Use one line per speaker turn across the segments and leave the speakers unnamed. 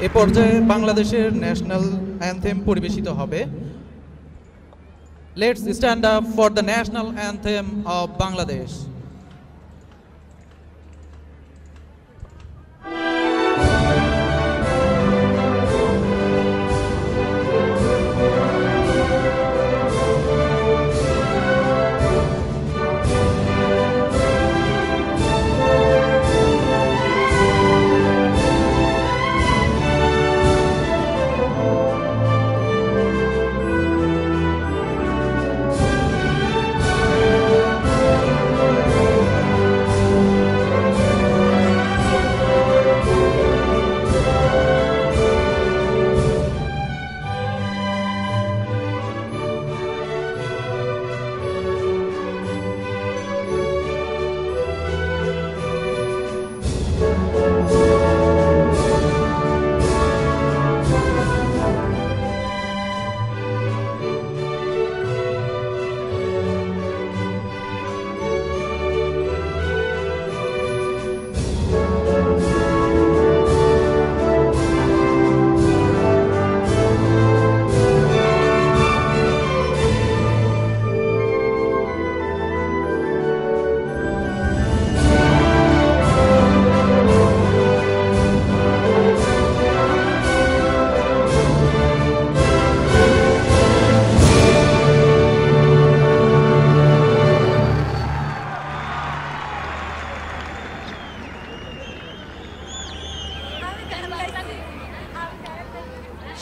এ পর্যায়ে বাংলাদেশের national anthem পরিবেশিত হবে। Let's stand up for the national anthem of Bangladesh.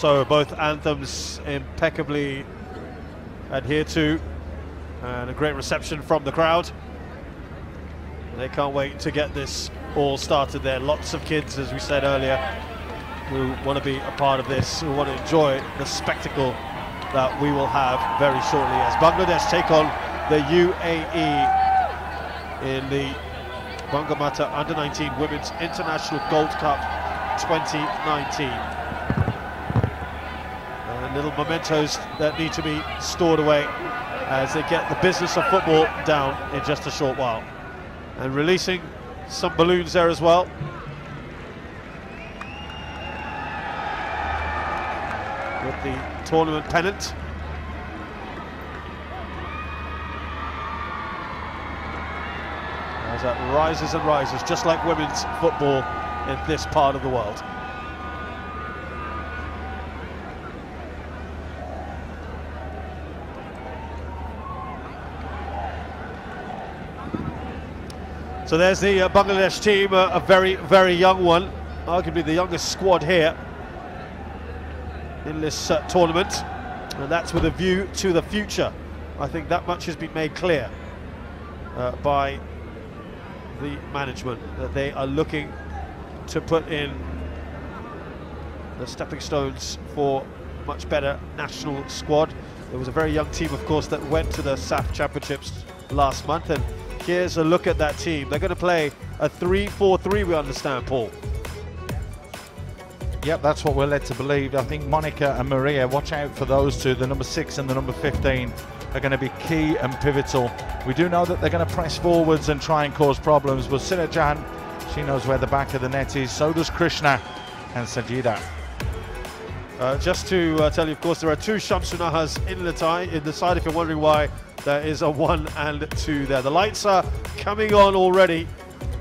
So both anthems impeccably adhered to, and a great reception from the crowd. They can't wait to get this all started there. Lots of kids, as we said earlier, who want to be a part of this, who want to enjoy the spectacle that we will have very shortly as Bangladesh take on the UAE in the Bangamata U19 Women's International Gold Cup 2019. Little mementos that need to be stored away as they get the business of football down in just a short while. And releasing some balloons there as well. With the tournament pennant. As that rises and rises, just like women's football in this part of the world. So there's the Bangladesh team, a very, very young one, arguably the youngest squad here in this tournament, and that's with a view to the future. I think that much has been made clear by the management, that they are looking to put in the stepping stones for a much better national squad. There was a very young team, of course, that went to the SAF Championships last month, and here's a look at that team. They're going to play a 3-4-3, we understand, Paul.
Yep, that's what we're led to believe. I think Monica and Maria, watch out for those two. The number 6 and the number 15 are going to be key and pivotal. We do know that they're going to press forwards and try and cause problems, but Sirajan, she knows where the back of the net is. So does Krishna and Sajida.
Just to tell you, of course, there are two Shamsunahas in the side, if you're wondering why there is a 1 and 2 there. The lights are coming on already,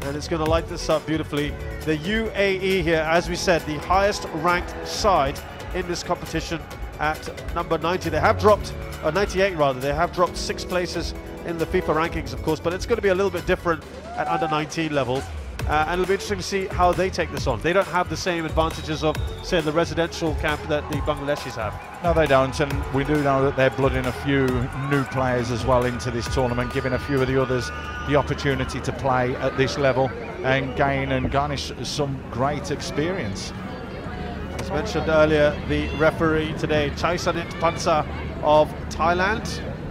and it's going to light this up beautifully. The UAE here, as we said, the highest ranked side in this competition at number 90. They have dropped, 98 rather, they have dropped 6 places in the FIFA rankings, of course, but it's going to be a little bit different at under 19 level. And it'll be interesting to see how they take this on. They don't have the same advantages of, say, the residential camp that the Bangladeshis have.
No, they don't, and we do know that they're blooding a few new players as well into this tournament, giving a few of the others the opportunity to play at this level and gain and garnish some great experience.
As mentioned earlier, the referee today, Chaisanit Pansa of Thailand,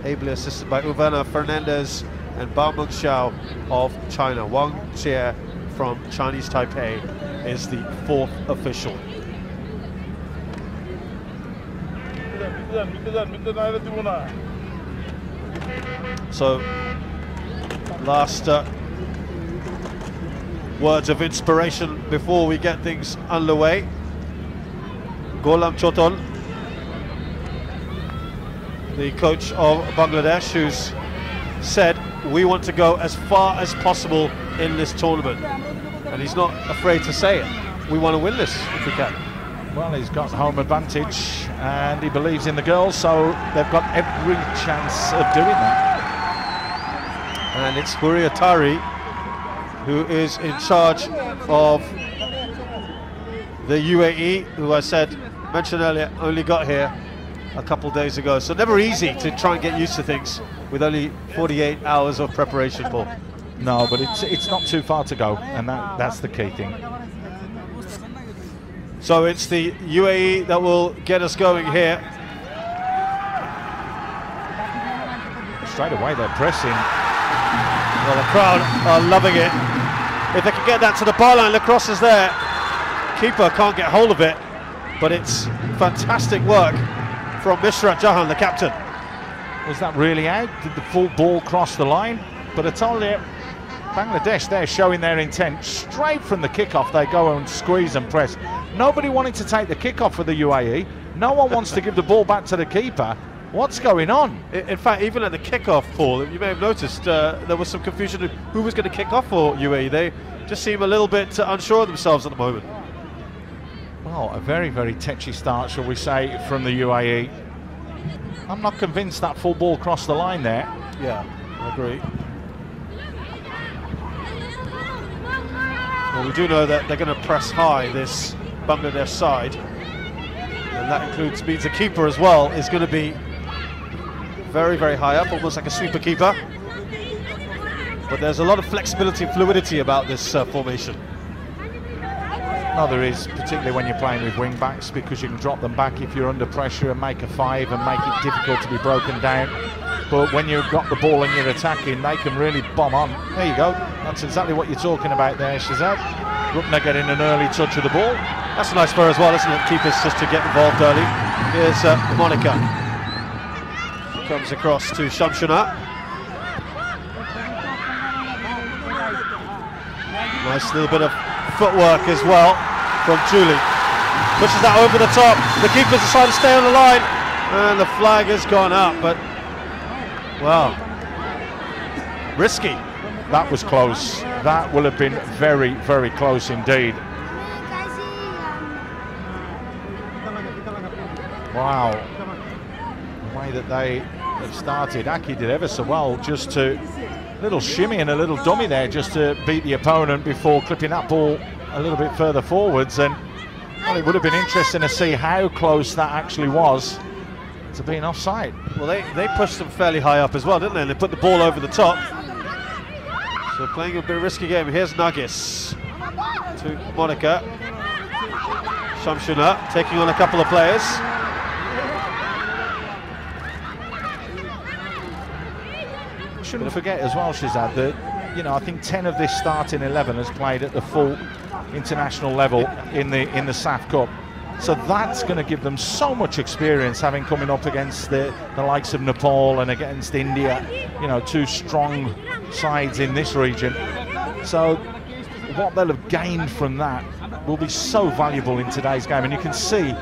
ably assisted by Uvana Fernandez and Bao Meng Xiao of China. Wang Jie from Chinese Taipei is the 4th official. So, last words of inspiration before we get things underway. Golam Choton, the coach of Bangladesh, who's said, we want to go as far as possible in this tournament. And he's not afraid to say it. We want to win this if we can.
Well, he's got home advantage and he believes in the girls, so they've got every chance of doing that.
And it's Huria Tari who is in charge of the UAE, who I mentioned earlier, only got here a couple days ago. So never easy to try and get used to things with only 48 hours of preparation, Paul.
No, but it's not too far to go, and that's the key thing.
So it's the UAE that will get us going here.
Straight away they're pressing.
Well, the crowd are loving it. If they can get that to the byline, lacrosse is there. Keeper can't get hold of it, but it's fantastic work from Mishra Jahan, the captain.
Was that really out? Did the full ball cross the line? But I told you, Bangladesh, they're showing their intent. Straight from the kickoff, they go and squeeze and press. Nobody wanted to take the kickoff for the UAE. No one wants to give the ball back to the keeper. What's going on?
In fact, even at the kickoff, Paul, you may have noticed there was some confusion of who was going to kick off for UAE. They just seem a little bit unsure of themselves at the moment.
Well, a very, very tetchy start, shall we say, from the UAE. I'm not convinced that full ball crossed the line there.
Yeah, I agree. Well, we do know that they're going to press high, this Bangladesh side. And that means the keeper as well is going to be very, very high up, almost like a sweeper keeper. But there's a lot of flexibility and fluidity about this formation.
No, there is, particularly when you're playing with wing backs, because you can drop them back if you're under pressure and make a 5 and make it difficult to be broken down. But when you've got the ball and you're attacking, they can really bomb on. There you go. That's exactly what you're talking about there, Shazad. Rupner getting an early touch of the ball.
That's a nice spur as well, isn't it? Keepers just to get involved early. Here's Monica. Comes across to Shamshuna. Nice little bit of footwork as well from Julie. Pushes that over the top. The keepers decide to stay on the line. And the flag has gone up, but wow. Risky.
That was close. That will have been very, very close indeed. Wow. The way that they have started. Aki did ever so well, just to little shimmy and a little dummy there just to beat the opponent before clipping that ball a little bit further forwards. And well, it would have been interesting to see how close that actually was to being offside.
Well, they pushed them fairly high up as well, didn't they? And they put the ball over the top. So playing a bit of a risky game. Here's Nagis to Monica. Shamshuna taking on a couple of players.
Shouldn't forget as well, Shazad, that I think 10 of this starting 11 has played at the full international level in the SAF Cup. So that's going to give them so much experience, having coming up against the likes of Nepal and against India, two strong sides in this region. So what they'll have gained from that will be so valuable in today's game. And you can see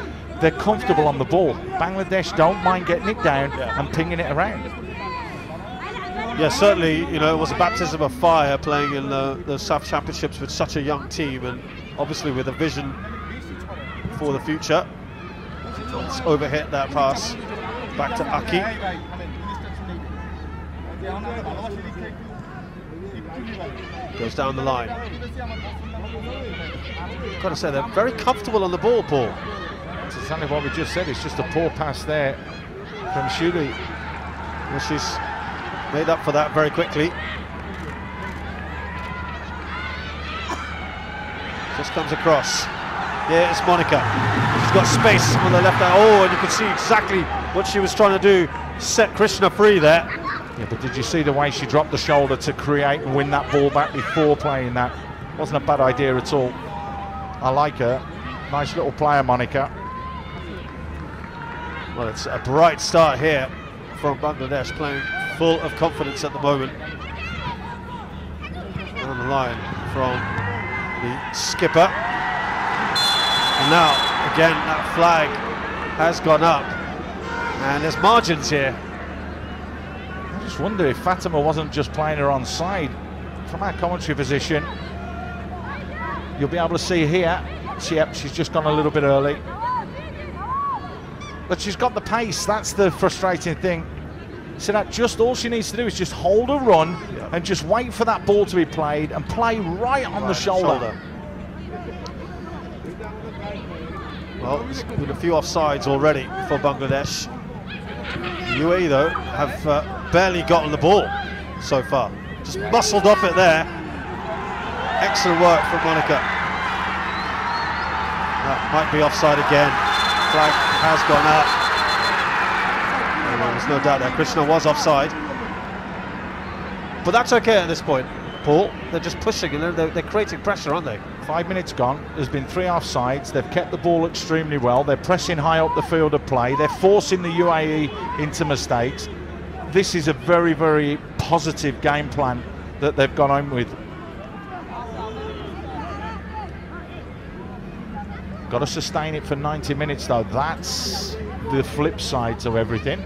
they're comfortable on the ball. Bangladesh don't mind getting it down and pinging it around.
Yeah, certainly, it was a baptism of fire playing in the SAF Championships with such a young team, and obviously with a vision for the future. Let's overhit that pass back to Aki. Goes down the line. Got to say, they're very comfortable on the ball, Paul.
That's exactly what we just said. It's just a poor pass there from Shuli.
Well, she's made up for that very quickly. Just comes across. Yeah, it's Monica. She's got space on the left hand. Oh, and you can see exactly what she was trying to do. Set Krishna free there.
Yeah, but did you see the way she dropped the shoulder to create and win that ball back before playing that? Wasn't a bad idea at all. I like her. Nice little player, Monica.
Well, it's a bright start here from Bangladesh, playing full of confidence at the moment. On the line from the skipper. And now Again, that flag has gone up, and there's margins here.
I just wonder if Fatima wasn't just playing her on side. From our commentary position, you'll be able to see here, she's just gone a little bit early. But she's got the pace, that's the frustrating thing. So that just all she needs to do is just hold a run and just wait for that ball to be played and play right on the shoulder.
Well, there's been a few offsides already for Bangladesh. UAE, though, have barely gotten the ball so far. Just muscled off it there. Excellent work from Monica. That might be offside again. Flag has gone up. There's no doubt that Krishna was offside. But that's okay at this point, Paul. They're just pushing and they're creating pressure, aren't they?
5 minutes gone. There's been 3 offsides. They've kept the ball extremely well. They're pressing high up the field of play. They're forcing the UAE into mistakes. This is a very, very positive game plan that they've gone on with. Got to sustain it for 90 minutes, though. That's the flip side to everything.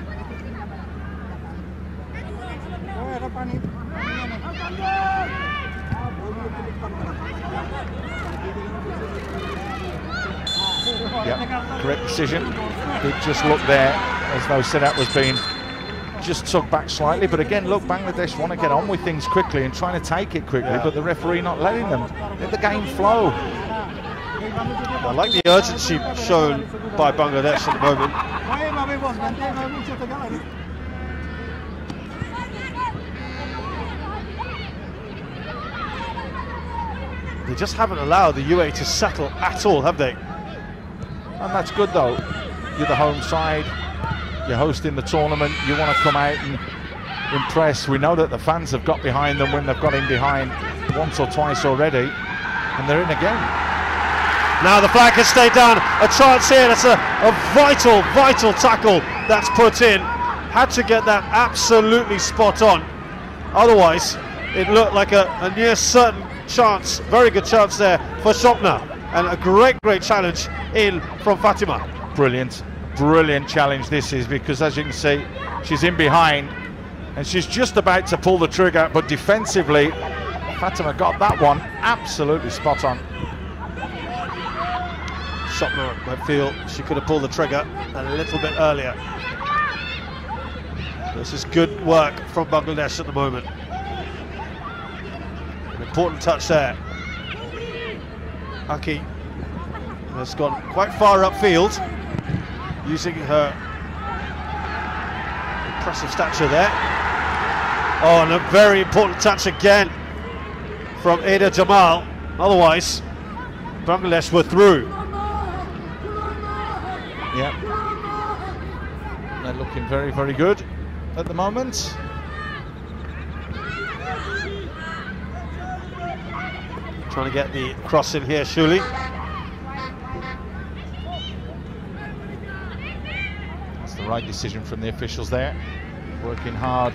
Yep, correct decision. It just looked there as though Sidat was being just tugged back slightly. But again, look, Bangladesh want to get on with things quickly and trying to take it quickly, but the referee not letting them. Let the game flow.
I like the urgency shown by Bangladesh at the moment. They just haven't allowed the UAE to settle at all, have they?
And that's good, though. You're the home side, you're hosting the tournament, you want to come out and impress. We know that the fans have got behind them when they've got in behind once or twice already, and they're in again.
Now the flag has stayed down. A chance here. That's a vital tackle that's put in. Had to get that absolutely spot on. Otherwise, it looked like a near certain chance. Very good chance there for Shopna. And a great challenge in from Fatima. Brilliant challenge this is, because as you can see, she's in behind and she's just about to pull the trigger, but defensively, Fatima got that one absolutely spot on. Shopna, I feel she could have pulled the trigger a little bit earlier. This is good work from Bangladesh at the moment. An important touch there. Aki has gone quite far upfield, using her impressive stature there. Oh, and a very important touch again from Ada Jamal. Otherwise, Bangladesh were through.
Yeah, they're looking very good at the moment.
Trying to get the cross in here, Shuli.
That's the right decision from the officials there. Working hard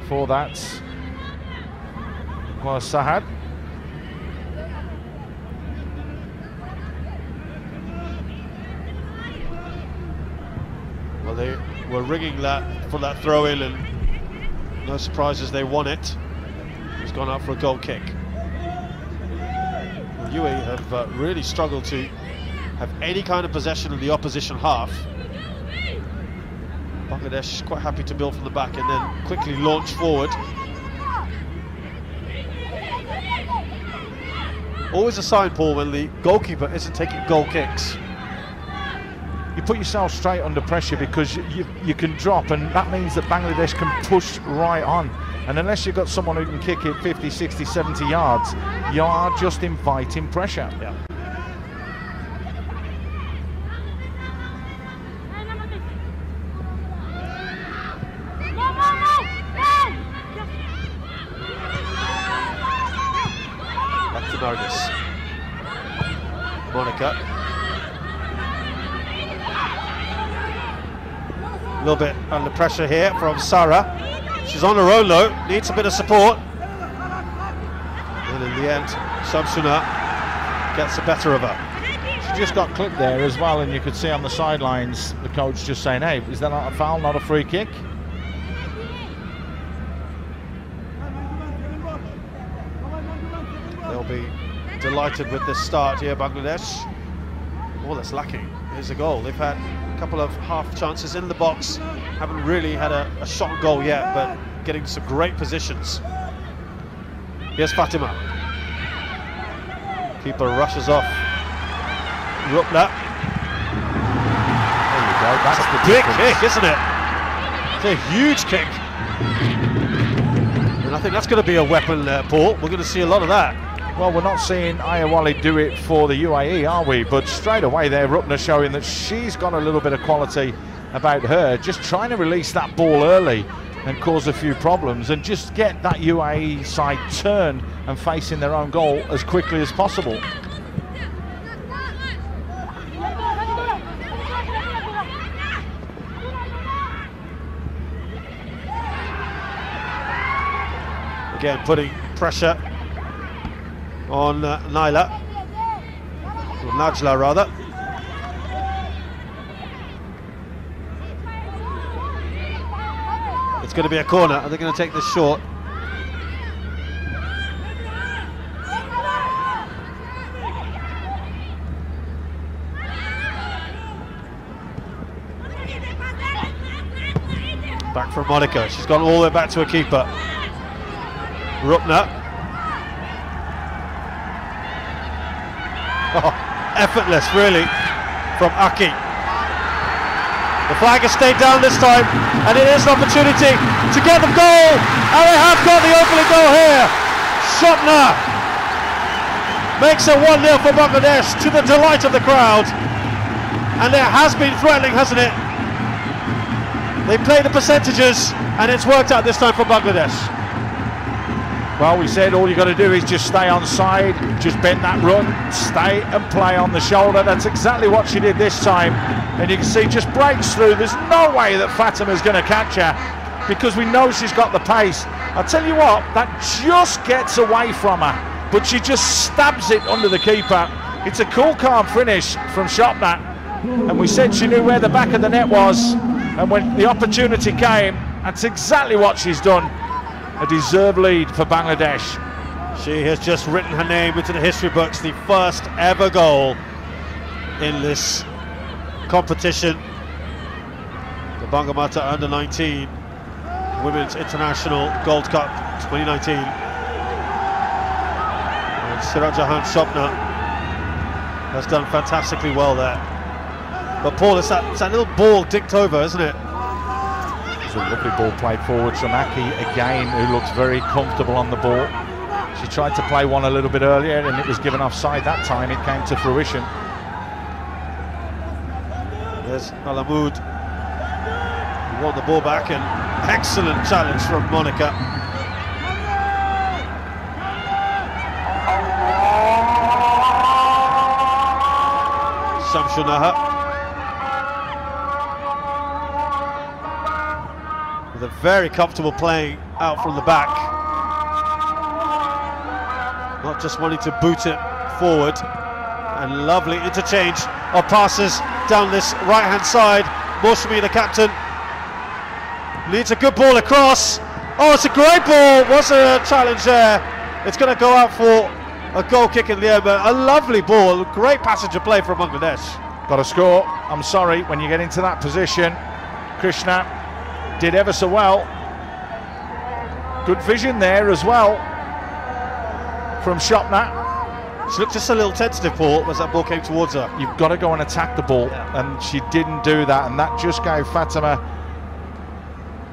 for that was Sahad.
Well, they were ringing that for that throw in, and no surprises, they won it. It's gone out for a goal kick. UAE have really struggled to have any kind of possession in the opposition half. Bangladesh quite happy to build from the back and then quickly launch forward. Always a sign, Paul, when the goalkeeper isn't taking goal kicks.
You put yourself straight under pressure because you can drop, and that means that Bangladesh can push right on. And unless you've got someone who can kick it 50, 60, 70 yards, you are just inviting pressure.
Yeah. Back to Nargis. Monica. A little bit under pressure here from Sarah. She's on her own though, needs a bit of support. And in the end, Shamsuna gets the better of her.
She just got clipped there as well, and you could see on the sidelines the coach just saying, hey, is that not a foul, not a free kick?
They'll be delighted with this start here, Bangladesh. All that's lacking is a goal. They've had a couple of half chances in the box, haven't really had a shot on goal yet, but getting some great positions. Here's Fatima. Keeper rushes off. Rupla.
There you go, that's the
big
difference.
kick, isn't it? It's a huge kick. And I think that's going to be a weapon, Paul. We're going to see a lot of that.
Well, we're not seeing Ayawali do it for the UAE, are we? But straight away there, Rupna showing that she's got a little bit of quality about her, just trying to release that ball early and cause a few problems and just get that UAE side turned and facing their own goal as quickly as possible.
Again, putting pressure on Naila, or Najla rather. It's going to be a corner. Are they going to take this short? Back from Monica. She's gone all the way back to a keeper. Rupna. Oh, effortless, really, from Aki. The flag has stayed down this time, and it is an opportunity to get the goal, and they have got the opening goal here. Shopna makes it 1-0 for Bangladesh, to the delight of the crowd, and it has been threatening, hasn't it? They play the percentages, and it's worked out this time for Bangladesh.
Well, we said all you got to do is just stay on side, just bend that run, stay and play on the shoulder. That's exactly what she did this time. And you can see just breaks through. There's no way that Fatima's going to catch her because we know she's got the pace. I'll tell you what, that just gets away from her, but she just stabs it under the keeper. It's a cool, calm finish from Shopna. And we said she knew where the back of the net was. And when the opportunity came, that's exactly what she's done. A deserved lead for Bangladesh.
She has just written her name into the history books, the first ever goal in this competition. The Bangamata U19 Women's International Gold Cup 2019. And Sirajahan Shopna has done fantastically well there. But Paul, it's that little ball dicked over, isn't it?
A lovely ball played forward from Aki again, who looks very comfortable on the ball. She tried to play one a little bit earlier and it was given offside that time. It came to fruition.
There's Alamoud, who won the ball back, and excellent challenge from Monica. Shamshunaha. They're very comfortable playing out from the back, not just wanting to boot it forward. And lovely interchange of passes down this right hand side. Moshmi, the captain, leads a good ball across. Oh, it's a great ball. What's a challenge there? It's going to go out for a goal kick in the air, but a lovely ball, great passage of play from Bangladesh.
Got to score. I'm sorry, when you get into that position, Krishna did ever so well. Good vision there as well from Shopna.
She looked just a little tentative, Paul, as that ball came towards her.
You've got to go and attack the ball, and she didn't do that, and that just gave Fatima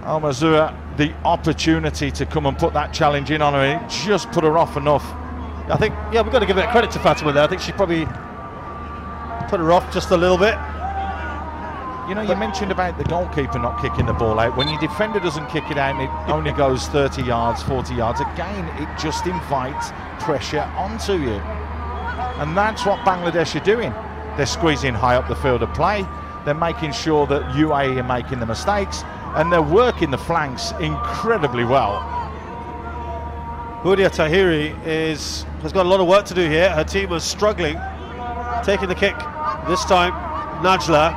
Almazua the opportunity to come and put that challenge in on her, and it just put her off enough.
I think, yeah, we've got to give it credit to Fatima there. I think she probably put her off just a little bit.
You know, you mentioned about the goalkeeper not kicking the ball out. When your defender doesn't kick it out and it only goes 30 yards, 40 yards, again, it just invites pressure onto you. And that's what Bangladesh are doing. They're squeezing high up the field of play. They're making sure that UAE are making the mistakes, and they're working the flanks incredibly well.
Hudia Tahiri has got a lot of work to do here. Her team is struggling taking the kick this time, Najla,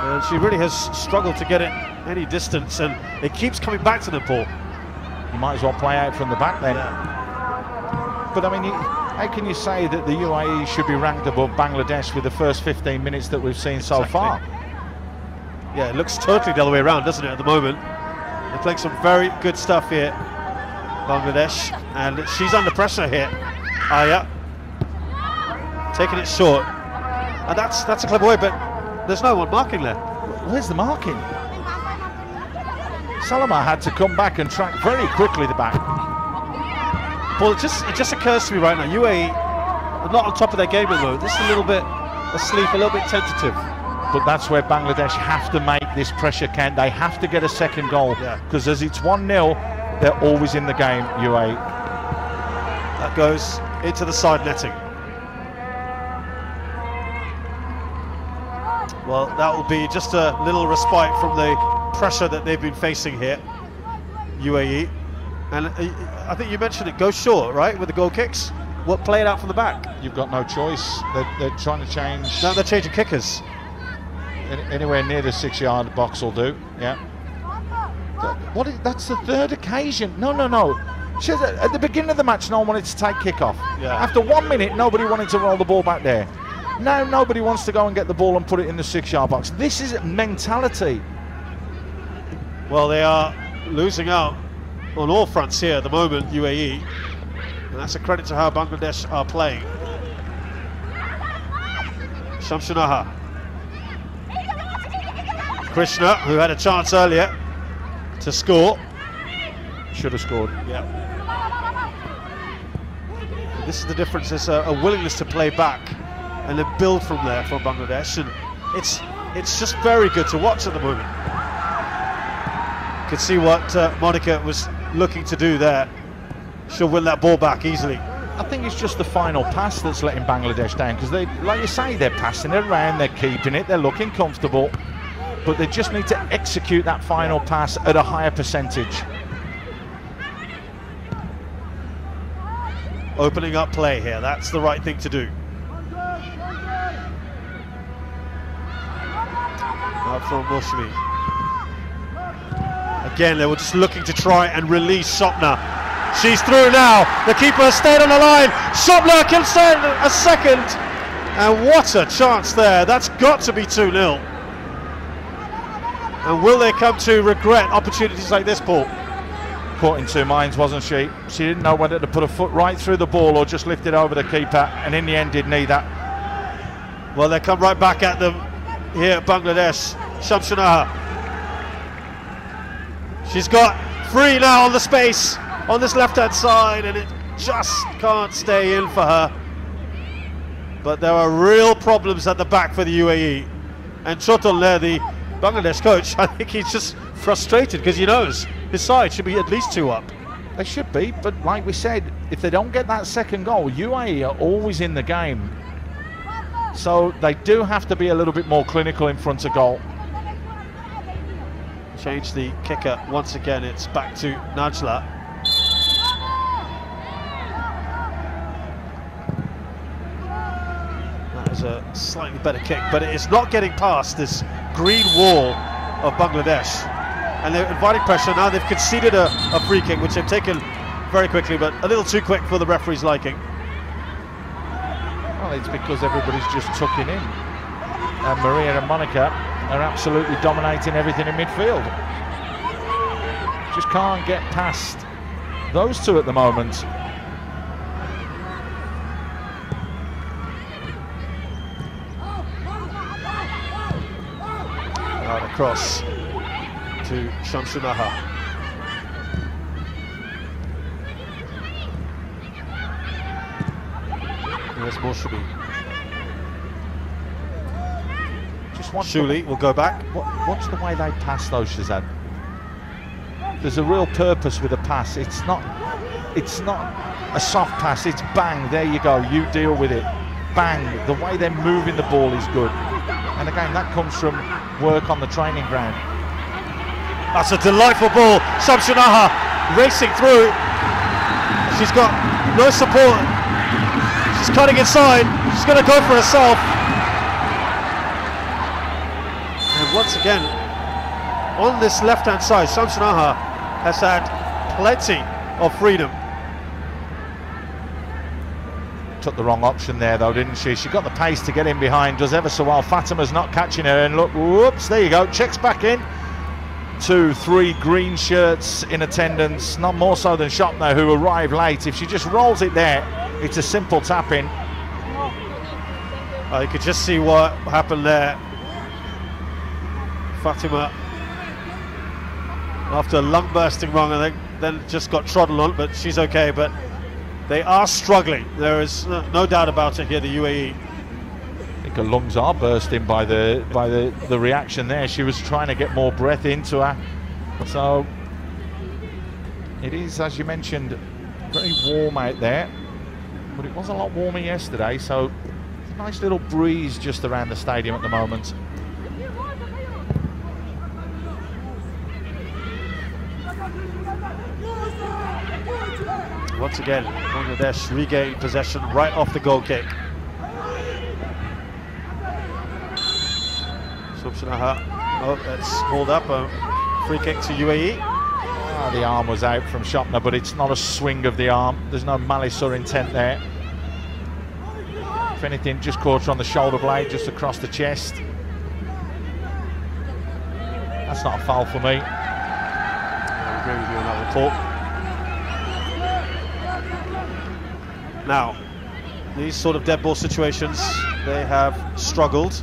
and she really has struggled to get it any distance, and it keeps coming back to them, Paul.
You might as well play out from the back then.
Yeah.
But I mean, how can you say that the UAE should be ranked above Bangladesh with the first 15 minutes that we've seen so far?
Yeah, it looks totally the other way around, doesn't it, at the moment? They're playing some very good stuff here, Bangladesh, and she's under pressure here. Aya taking it short, and that's a clever way, but there's no one marking there.
Where's the marking? Salama had to come back and track very quickly the back.
Well, it just occurs to me right now, UAE are not on top of their game at the moment. This is a little bit asleep, a little bit tentative.
But that's where Bangladesh have to make this pressure count. They have to get a second goal, because as it's 1-0, they're always in the game, UAE.
That goes into the side netting. Well, that will be just a little respite from the pressure that they've been facing here, UAE. And I think you mentioned it, go short, right, with the goal kicks. What, play it out from the back?
You've got no choice. They're trying to change.
Now they're changing kickers.
Anywhere near the 6-yard box will do, yeah. That's the third occasion. No. At the beginning of the match, no one wanted to take kick-off.
Yeah.
After 1 minute, nobody wanted to roll the ball back there. Now nobody wants to go and get the ball and put it in the 6-yard box. This is mentality.
Well, they are losing out on all fronts here at the moment, UAE. And that's a credit to how Bangladesh are playing. Shamsunaha. Krishna, who had a chance earlier to score.
Should have scored.
Yeah. This is the difference. There's a willingness to play back and then build from there for Bangladesh, and it's just very good to watch at the moment. You can see what Monica was looking to do there. She'll win that ball back easily.
I think it's just the final pass that's letting Bangladesh down, because they, like you say, they're passing it around, they're keeping it, they're looking comfortable, but they just need to execute that final pass at a higher percentage.
Opening up play here, that's the right thing to do. Out from Moshmi. Again, they were just looking to try and release Sopna. She's through now. The keeper has stayed on the line. Sopna can stand a second. And what a chance there. That's got to be 2-0. And will they come to regret opportunities like this, Paul?
Caught in two minds, wasn't she? She didn't know whether to put a foot right through the ball or just lift it over the keeper, and in the end did neither.
Well, they come right back at them here at Bangladesh. Shamsunaha. She's got free now on the space on this left-hand side, and it just can't stay in for her. But there are real problems at the back for the UAE. And Chotul there, the Bangladesh coach, I think he's just frustrated because he knows his side should be at least 2 up.
They should be, but like we said, if they don't get that second goal, UAE are always in the game. So they do have to be a little bit more clinical in front of goal.
Change the kicker once again, it's back to Najla. That is a slightly better kick, but it is not getting past this green wall of Bangladesh. And they're inviting pressure. Now they've conceded a free kick, which they've taken very quickly, but a little too quick for the referee's liking.
Well, it's because everybody's just tucking in. And Maria and Monica are absolutely dominating everything in midfield. Just can't get past those two at the moment.
Right across to Shamsunaha. There's Morshabi. Shuli will go back.
Watch the way they pass those, Shazad. There's a real purpose with a pass. It's not a soft pass, it's bang, there you go, you deal with it. Bang, the way they're moving the ball is good. And again, that comes from work on the training ground.
That's a delightful ball. Shamsunaha racing through. She's got no support. She's cutting inside. She's going to go for herself. And once again, on this left-hand side, Shamsunaha has had plenty of freedom.
Took the wrong option there though, didn't she? She got the pace to get in behind, does ever so well. Fatima's not catching her, and look, whoops, there you go, checks back in. 2-3 green shirts in attendance, not more so than Shopner, who arrived late. If she just rolls it there, it's a simple tap in.
You could just see what happened there. Fatima, after a lung bursting wrong, I think, then just got trodden on, but she's okay. But they are struggling. There is no doubt about it here, the UAE.
I think her lungs are bursting by the reaction there. She was trying to get more breath into her. So it is, as you mentioned, very warm out there, but it was a lot warmer yesterday, so it's a nice little breeze just around the stadium at the moment.
Once again, Bangladesh regained possession right off the goal kick. Oh, that's hauled up, a free kick to UAE.
The arm was out from Shopner, but it's not a swing of the arm. There's no malice or intent there. If anything, just caught her on the shoulder blade, just across the chest. That's not a foul for me.
I agree with you on that report. Now, these sort of dead ball situations, they have struggled.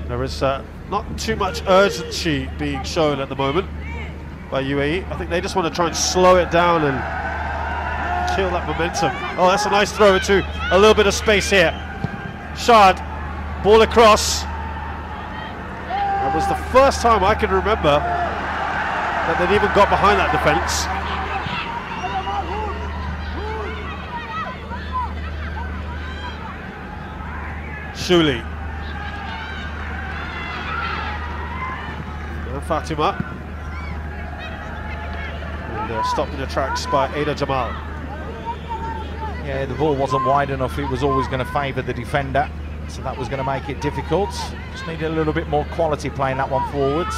There is not too much urgency being shown at the moment by UAE. I think they just want to try and slow it down and kill that momentum. Oh, that's a nice throw into a little bit of space here. Shad, ball across. That was the first time I can remember that they'd even got behind that defence. Shuli. And Fatima. And stopped in the tracks by Ada Jamal.
Yeah, the ball wasn't wide enough. It was always going to favour the defender, so that was going to make it difficult. Just needed a little bit more quality playing that one forwards.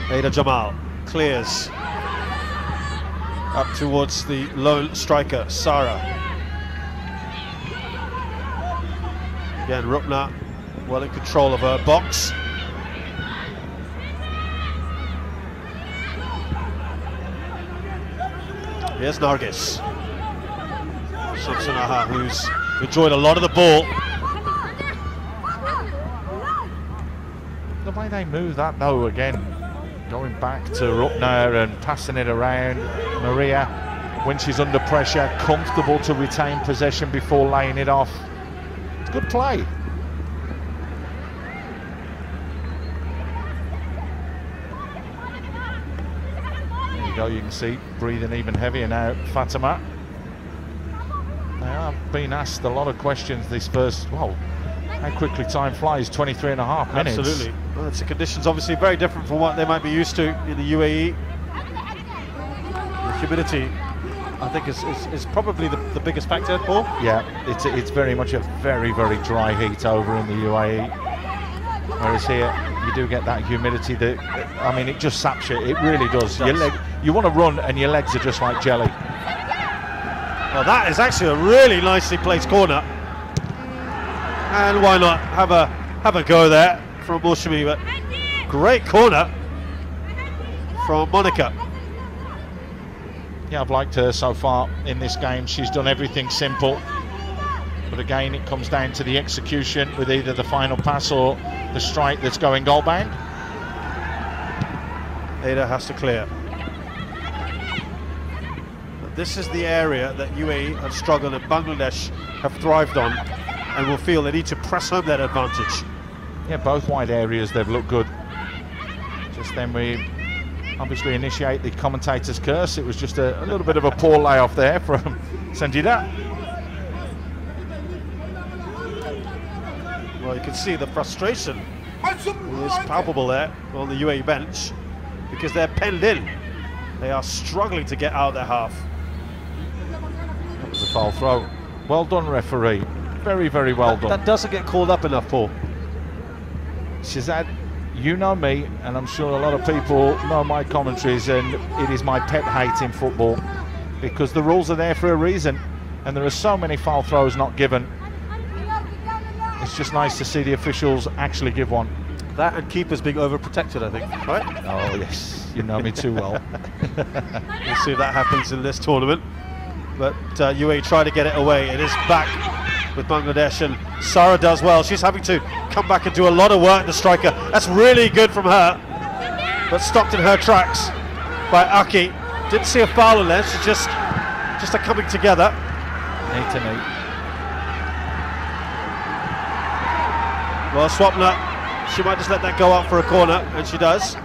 Ada Jamal clears up towards the lone striker, Sara. Again, Rupna well in control of her box. Here's Nargis. Shamsunaha, who's enjoyed a lot of the ball.
The way they move that though, again, going back to Rupna and passing it around. Maria, when she's under pressure, comfortable to retain possession before laying it off. It's good play. There you go, you can see breathing even heavier now, Fatima. They have been asked a lot of questions this first, well, how quickly time flies, 23.5 minutes.
Absolutely. Well, the conditions obviously very different from what they might be used to in the UAE. The humidity, I think, is probably the biggest factor, Paul.
Yeah, it's very much a very, very dry heat over in the UAE. Whereas here, you do get that humidity that, I mean, it just saps you. It really does. You want to run and your legs are just like jelly.
Well, that is actually a really nicely placed corner. And why not have a go there from Burshami, but great corner from Monica.
Yeah, I've liked her so far in this game. She's done everything simple, but again it comes down to the execution with either the final pass or the strike that's going goal bound.
Ada has to clear. But this is the area that UAE have struggled and Bangladesh have thrived on, and will feel they need to press home that advantage.
Yeah, both wide areas, they've looked good. Just then we obviously initiate the commentator's curse. It was just a little bit of a poor layoff there from Sanjida.
Well, you can see the frustration is palpable there on the UAE bench, because they're penned in. They are struggling to get out of their half.
That was a foul throw. Well done, referee. Very, very well done.
That doesn't get called up enough, Paul.
Shazad, you know me, and I'm sure a lot of people know my commentaries, and it is my pet hate in football, because the rules are there for a reason, and there are so many foul throws not given. It's just nice to see the officials actually give one.
That and keepers being overprotected, I think, right?
Oh yes, you know me too well.
We'll see if that happens in this tournament. But UAE try to get it away. It is back with Bangladesh, and Sarah does well. She's having to come back and do a lot of work, the striker. That's really good from her, but stopped in her tracks by Aki. Didn't see a foul in there. She's just a coming together.
Knee to knee.
Well, Swapna, she might just let that go out for a corner, and she does.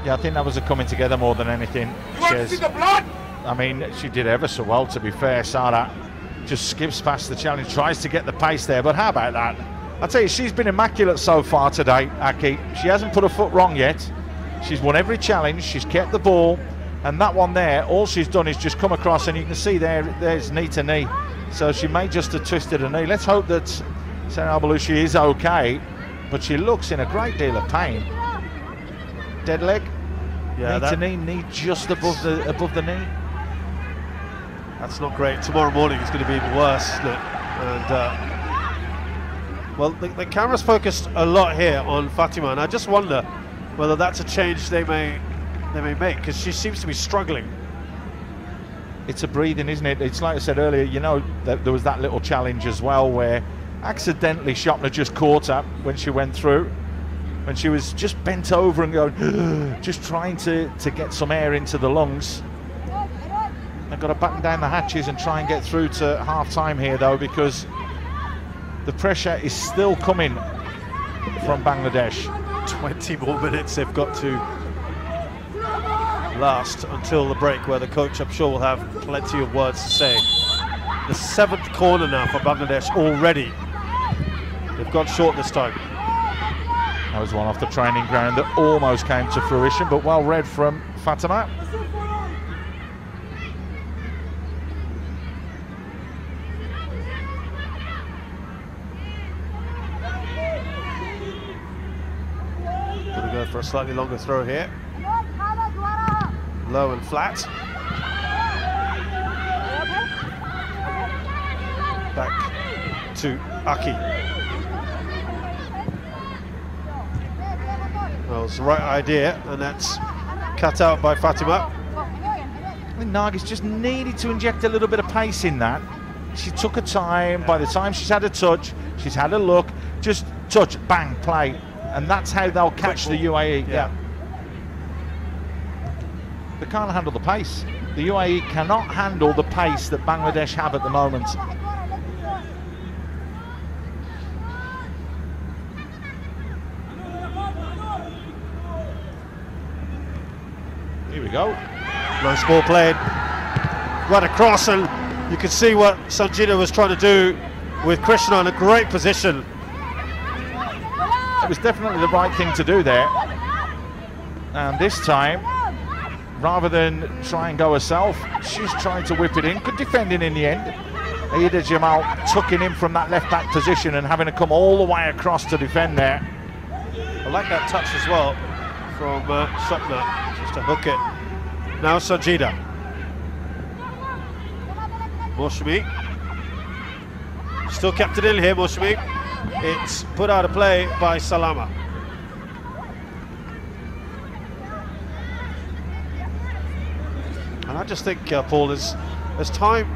Yeah, I think that was a coming together more than anything. I mean, she did ever so well, to be fair. Sarah just skips past the challenge, tries to get the pace there, but how about that? I'll tell you, she's been immaculate so far today, Aki. She hasn't put a foot wrong yet. She's won every challenge, she's kept the ball, and that one there, all she's done is just come across, and you can see there's knee to knee. So she may just have twisted her knee. Let's hope that Sarah Albalushi is okay, but she looks in a great deal of pain. Dead leg,
yeah,
knee to knee just above the knee.
That's not great. Tomorrow morning is going to be even worse. And well, the camera's focused a lot here on Fatima, and I just wonder whether that's a change they may make, because she seems to be struggling.
It's a breathing, isn't it? It's like I said earlier, you know, that there was that little challenge as well where accidentally Shopner just caught up when she went through, when she was just bent over and going, just trying to get some air into the lungs. They've got to batten down the hatches and try and get through to half-time here, though, because the pressure is still coming from Bangladesh.
20 more minutes they've got to last until the break, where the coach, I'm sure, will have plenty of words to say. The 7th corner now for Bangladesh already. They've gone short this time.
That was one off the training ground that almost came to fruition, but well read from Fatima.
Gonna go for a slightly longer throw here. Low and flat. Back to Aki. Well, it's the right idea, and that's cut out by Fatima.
I think Nargis just needed to inject a little bit of pace in that. She took her time. By the time she's had a touch, she's had a look, just touch, bang, play. And that's how they'll catch the UAE. Yeah. They can't handle the pace. The UAE cannot handle the pace that Bangladesh have at the moment. Here we go.
Nice ball played. Right across, and you can see what Sanjita was trying to do with Krishna in a great position.
It was definitely the right thing to do there. And this time, rather than try and go herself, she's trying to whip it in. Good defending in the end. Aida Jamal tucking in from that left back position and having to come all the way across to defend there.
I like that touch as well from Swapna, just to hook it. Now Sanjita. Moshmi. Still kept it in here, Moshmi. It's put out of play by Salama. And I just think, Paul, as time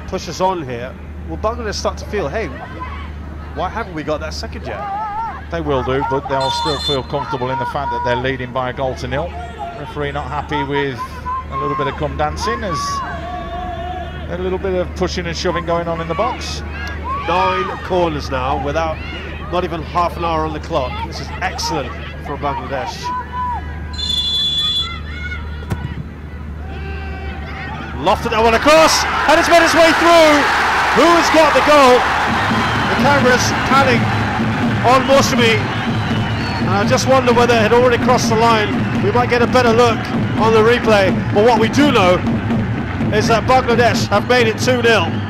pushes on here, will Bangladesh start to feel, hey, why haven't we got that second yet?
They will do, but they'll still feel comfortable in the fact that they're leading by a goal to nil. Referee not happy with a little bit of come dancing. There's a little bit of pushing and shoving going on in the box.
9 corners now without not even half an hour on the clock. This is excellent from Bangladesh. Lofted that one across, and it's made its way through. Who's got the goal? The camera's panning on Moshimi, and I just wonder whether it had already crossed the line. We might get a better look on the replay, but what we do know is that Bangladesh have made it 2-0.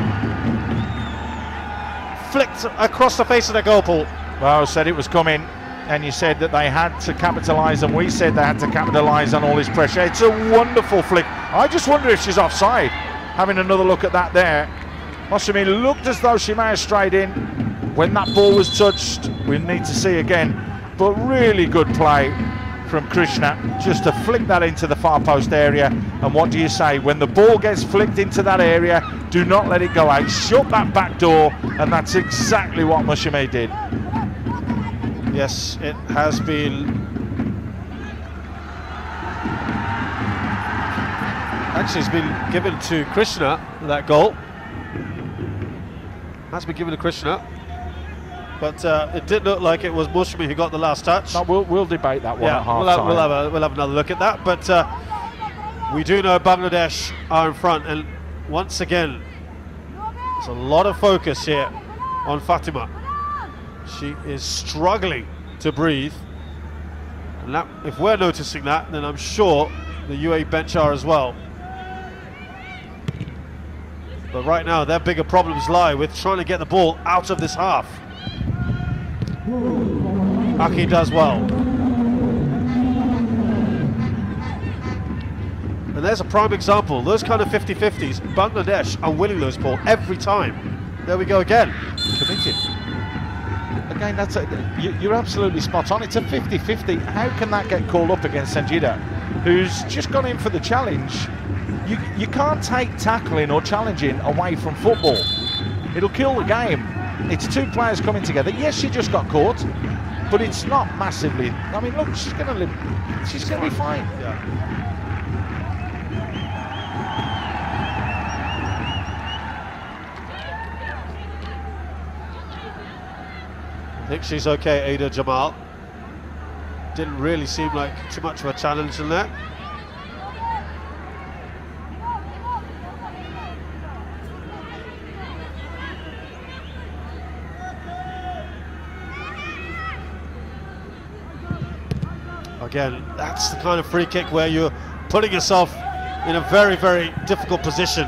Flicked across the face of the goal, Paul.
Well, I said it was coming, and you said that they had to capitalise, and we said they had to capitalise on all this pressure. It's a wonderful flick. I just wonder if she's offside. Having another look at that there, Moshimi looked as though she may have strayed in. When that ball was touched, we need to see again, but really good play from Krishna, just to flick that into the far post area. And what do you say? When the ball gets flicked into that area, do not let it go out. Shut that back door, and that's exactly what Moshimi did.
Yes, it has been. Actually, it's been given to Krishna, that goal. Has been given to Krishna. But it did look like it was Moshimi who got the last touch.
No, we'll debate that one at half time.
We'll have another look at that. But we do know Bangladesh are in front, and once again, there's a lot of focus here on Fatima. She is struggling to breathe, and that, if we're noticing that, then I'm sure the UAE bench are as well. But right now, their bigger problems lie with trying to get the ball out of this half. Aki does well. And there's a prime example. Those kind of 50-50s, Bangladesh are winning those, Paul, every time. There we go again.
Committed. Again, you're absolutely spot on. It's a 50-50. How can that get called up against Sanjida, who's just gone in for the challenge? You can't take tackling or challenging away from football. It'll kill the game. It's two players coming together. Yes, she just got caught, but it's not massively. I mean, look, she's going to live. She's going to be fine.
Yeah. I think she's okay, Ada Jamal. Didn't really seem like too much of a challenge in that. Again, that's the kind of free kick where you're putting yourself in a very, very difficult position.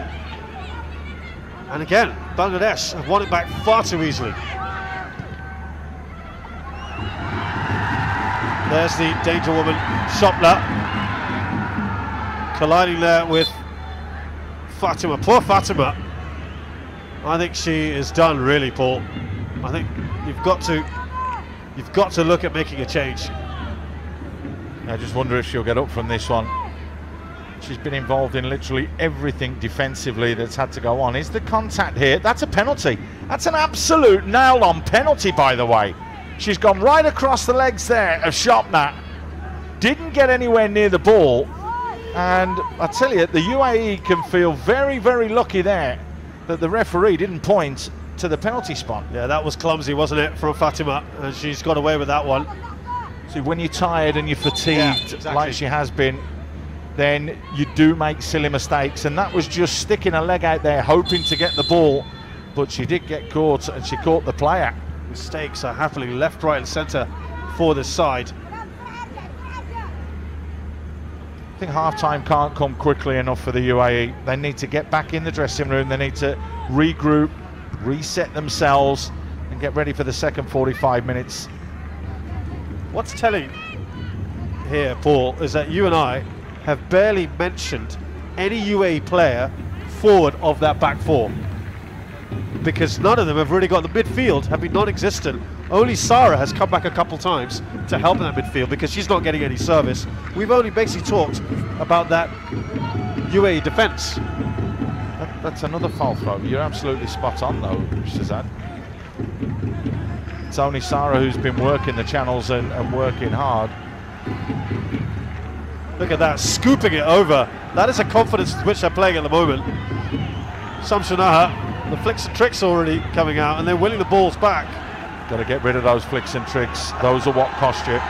And again, Bangladesh have won it back far too easily. There's the danger woman, Shopla, colliding there with Fatima. Poor Fatima. I think she is done, really, Paul. I think you've got to look at making a change.
I just wonder if she'll get up from this one. She's been involved in literally everything defensively that's had to go on. Is the contact here? That's a penalty. That's an absolute nail-on penalty, by the way. She's gone right across the legs there of Shopnat. Didn't get anywhere near the ball. And I tell you, the UAE can feel very, very lucky there that the referee didn't point to the penalty spot.
Yeah, that was clumsy, wasn't it, from Fatima? And she's got away with that one.
See, when you're tired and you're fatigued, exactly, like she has been, then you do make silly mistakes. And that was just sticking a leg out there, hoping to get the ball. But she did get caught, and she caught the player.
Mistakes are happening left, right and centre for this side.
I think half-time can't come quickly enough for the UAE. They need to get back in the dressing room. They need to regroup, reset themselves, and get ready for the second 45 minutes.
What's telling here, Paul, is that you and I have barely mentioned any UAE player forward of that back four, because none of them have really got the midfield, have been non-existent. Only Sarah has come back a couple times to help in that midfield because she's not getting any service. We've only basically talked about that UAE defence.
That's another foul throw. You're absolutely spot on though, Shazad. It's only Sarah who's been working the channels and working hard.
Look at that, scooping it over. That is a confidence with which they're playing at the moment. Shamsunaha, the flicks and tricks already coming out, and they're winning the balls back.
Got to get rid of those flicks and tricks. Those are what cost you.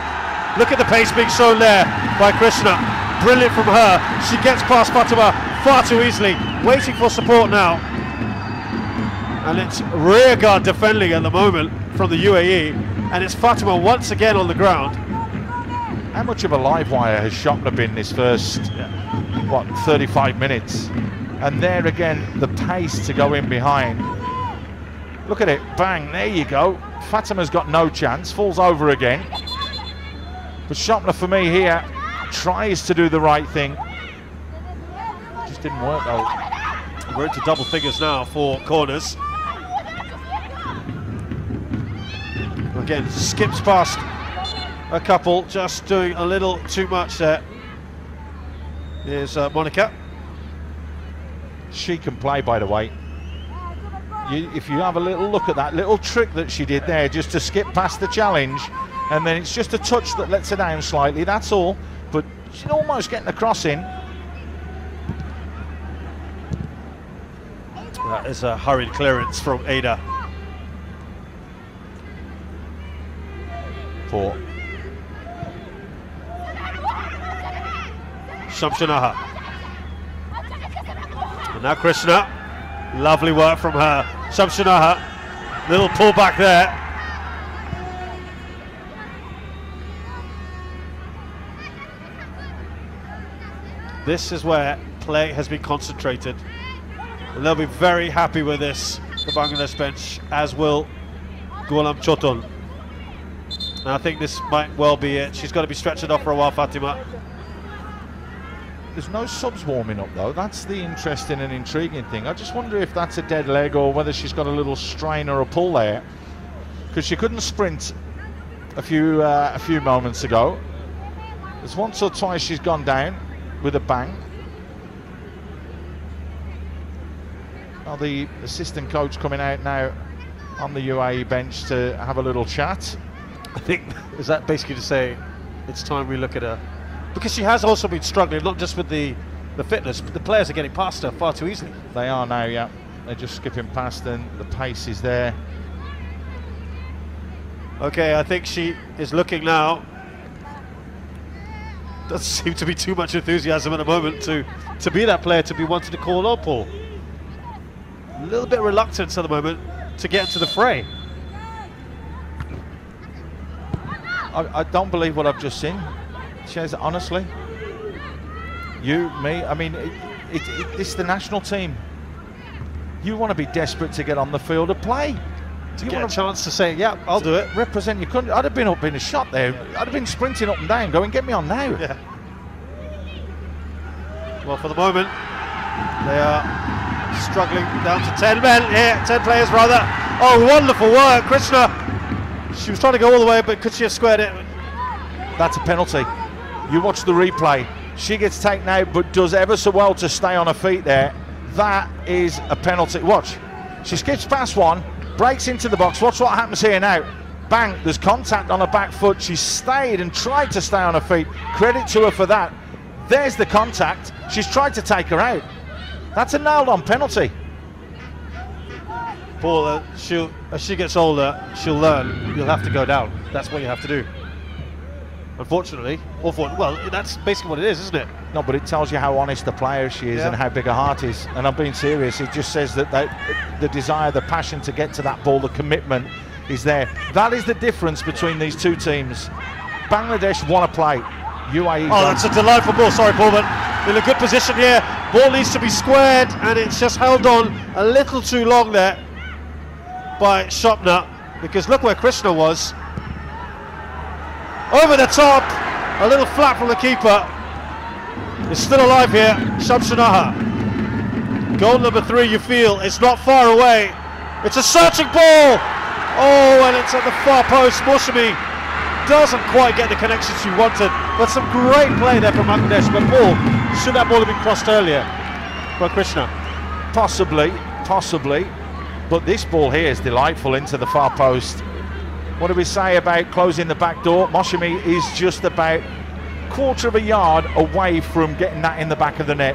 Look at the pace being shown there by Krishna. Brilliant from her. She gets past Fatima far too easily. Waiting for support now. And it's rearguard defending at the moment from the UAE. And it's Fatima once again on the ground.
How much of a live wire has Shopner been this first, 35 minutes? And there again, the pace to go in behind. Look at it, bang, there you go. Fatima's got no chance, falls over again. But Shopner, for me here, tries to do the right thing. Just didn't work though.
We're into double figures now for corners. Again, skips past a couple, just doing a little too much there. Here's Monica.
She can play, by the way. If you have a little look at that little trick that she did there, just to skip past the challenge, and then it's just a touch that lets her down slightly, that's all. But she's almost getting the cross in.
That is a hurried clearance from Ada.
4.
Shamsunaha. And now Krishna. Lovely work from her. Shamsunaha. Little pull back there. This is where play has been concentrated. And they'll be very happy with this, the Bangladesh bench, as will Gulam Choton. And I think this might well be it. She's got to be stretching off for a while, Fatima.
There's no subs warming up though. That's the interesting and intriguing thing. I just wonder if that's a dead leg or whether she's got a little strain or a pull there, because she couldn't sprint a few moments ago. There's once or twice she's gone down with a bang. Now the assistant coach coming out now on the UAE bench to have a little chat.
I think, is that basically to say it's time we look at her? Because she has also been struggling, not just with the fitness, but the players are getting past her far too easily.
They are now, yeah. They're just skipping past and the pace is there.
Okay, I think she is looking now. Doesn't seem to be too much enthusiasm at the moment to be that player, to be wanting to call on Paul. A little bit of reluctance at the moment to get into the fray.
I don't believe what I've just seen. Says honestly, you, me, I mean, it's the national team. You want to be desperate to get on the field of play.
To get a chance to say, yeah, I'll do it.
Represent your country. I'd have been up in a shot there. I'd have been sprinting up and down, going, get me on now.
Yeah. Well, for the moment, they are struggling down to 10 men here, 10 players rather. Oh, wonderful work, Krishna. She was trying to go all the way, but could she have squared it?
That's a penalty. You watch the replay. She gets taken out, but does ever so well to stay on her feet there. That is a penalty. Watch. She skips past one, breaks into the box. Watch what happens here now. Bang, there's contact on her back foot. She stayed and tried to stay on her feet. Credit to her for that. There's the contact. She's tried to take her out. That's a nailed-on penalty.
Paul, as she gets older, she'll learn. You'll have to go down. That's what you have to do. Unfortunately, well, that's basically what it is, isn't it?
No, but it tells you how honest the player she is and how big her heart is. And I'm being serious. It just says that the desire, the passion to get to that ball, the commitment is there. That is the difference between these two teams. Bangladesh want to play. UAE.
Oh, that's a delightful ball. Sorry, Paul, but in a good position here. Ball needs to be squared, and it's just held on a little too long there by Shopner, because look where Krishna was. Over the top, a little flap from the keeper. It's still alive here, Shamsunaha. Goal number 3, you feel, it's not far away. It's a searching ball. Oh, and it's at the far post. Moshami doesn't quite get the connection she wanted, but some great play there from Bangladesh. But Paul, should that ball have been crossed earlier by Krishna?
Possibly, but this ball here is delightful into the far post. What do we say about closing the back door? Moshimi is just about quarter of a yard away from getting that in the back of the net.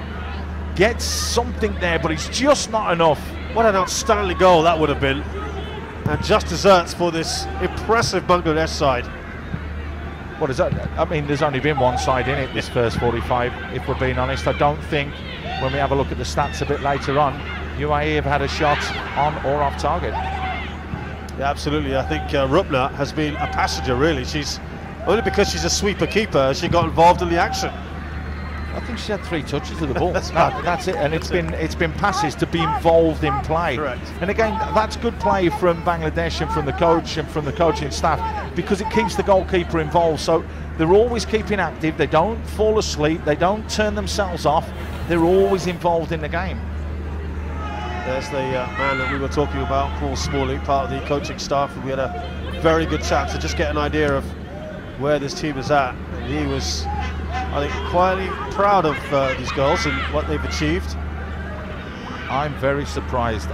Gets something there, but it's just not enough.
What an outstanding goal that would have been. And just desserts for this impressive Bangladesh side.
What is that? I mean, there's only been one side in it this first 45, if we're being honest. I don't think, when we have a look at the stats a bit later on, UAE have had a shot on or off target.
Yeah, absolutely. I think Rupna has been a passenger, really. She's only because she's a sweeper keeper she got involved in the action.
I think she had 3 touches of the ball. That's it, and it's been passes to be involved in play.
Correct.
And again, that's good play from Bangladesh and from the coach and from the coaching staff, because it keeps the goalkeeper involved. So they're always keeping active. They don't fall asleep. They don't turn themselves off. They're always involved in the game.
There's the man that we were talking about, Paul Smalley, part of the coaching staff. We had a very good chat to just get an idea of where this team is at. And he was, I think, quietly proud of these girls and what they've achieved.
I'm very surprised,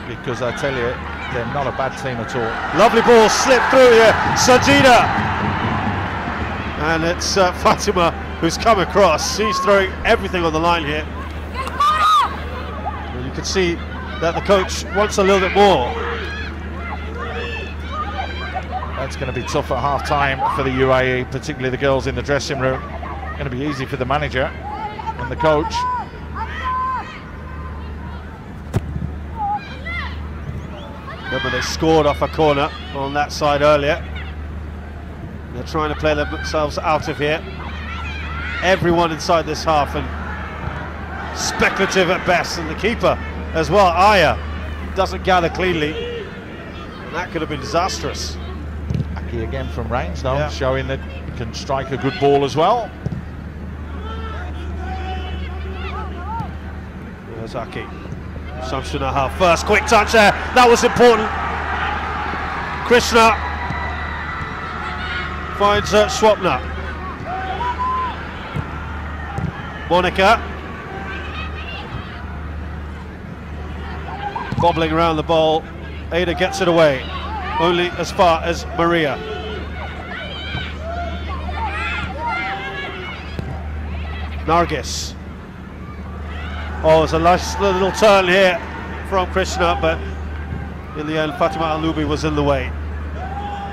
because I tell you, they're not a bad team at all.
Lovely ball slipped through here, Sajida. And it's Fatima who's come across. She's throwing everything on the line here. And you can see that the coach wants a little bit more.
That's going to be tough at half-time for the UAE, particularly the girls in the dressing room. Going to be easy for the manager and the coach.
Remember, they scored off a corner on that side earlier. They're trying to play themselves out of here. Everyone inside this half, and speculative at best, and the keeper as well, Aya, doesn't gather cleanly. And that could have been disastrous.
Aki again from range though,
yeah,
showing that he can strike a good ball as well.
There's Aki. Shamsunaha, first quick touch there, that was important. Krishna finds Swapna. Monica bobbling around the ball. Ada gets it away, only as far as Maria. Nargis. Oh, it's a nice little turn here from Krishna, but in the end Fatima Al-Nubi was in the way.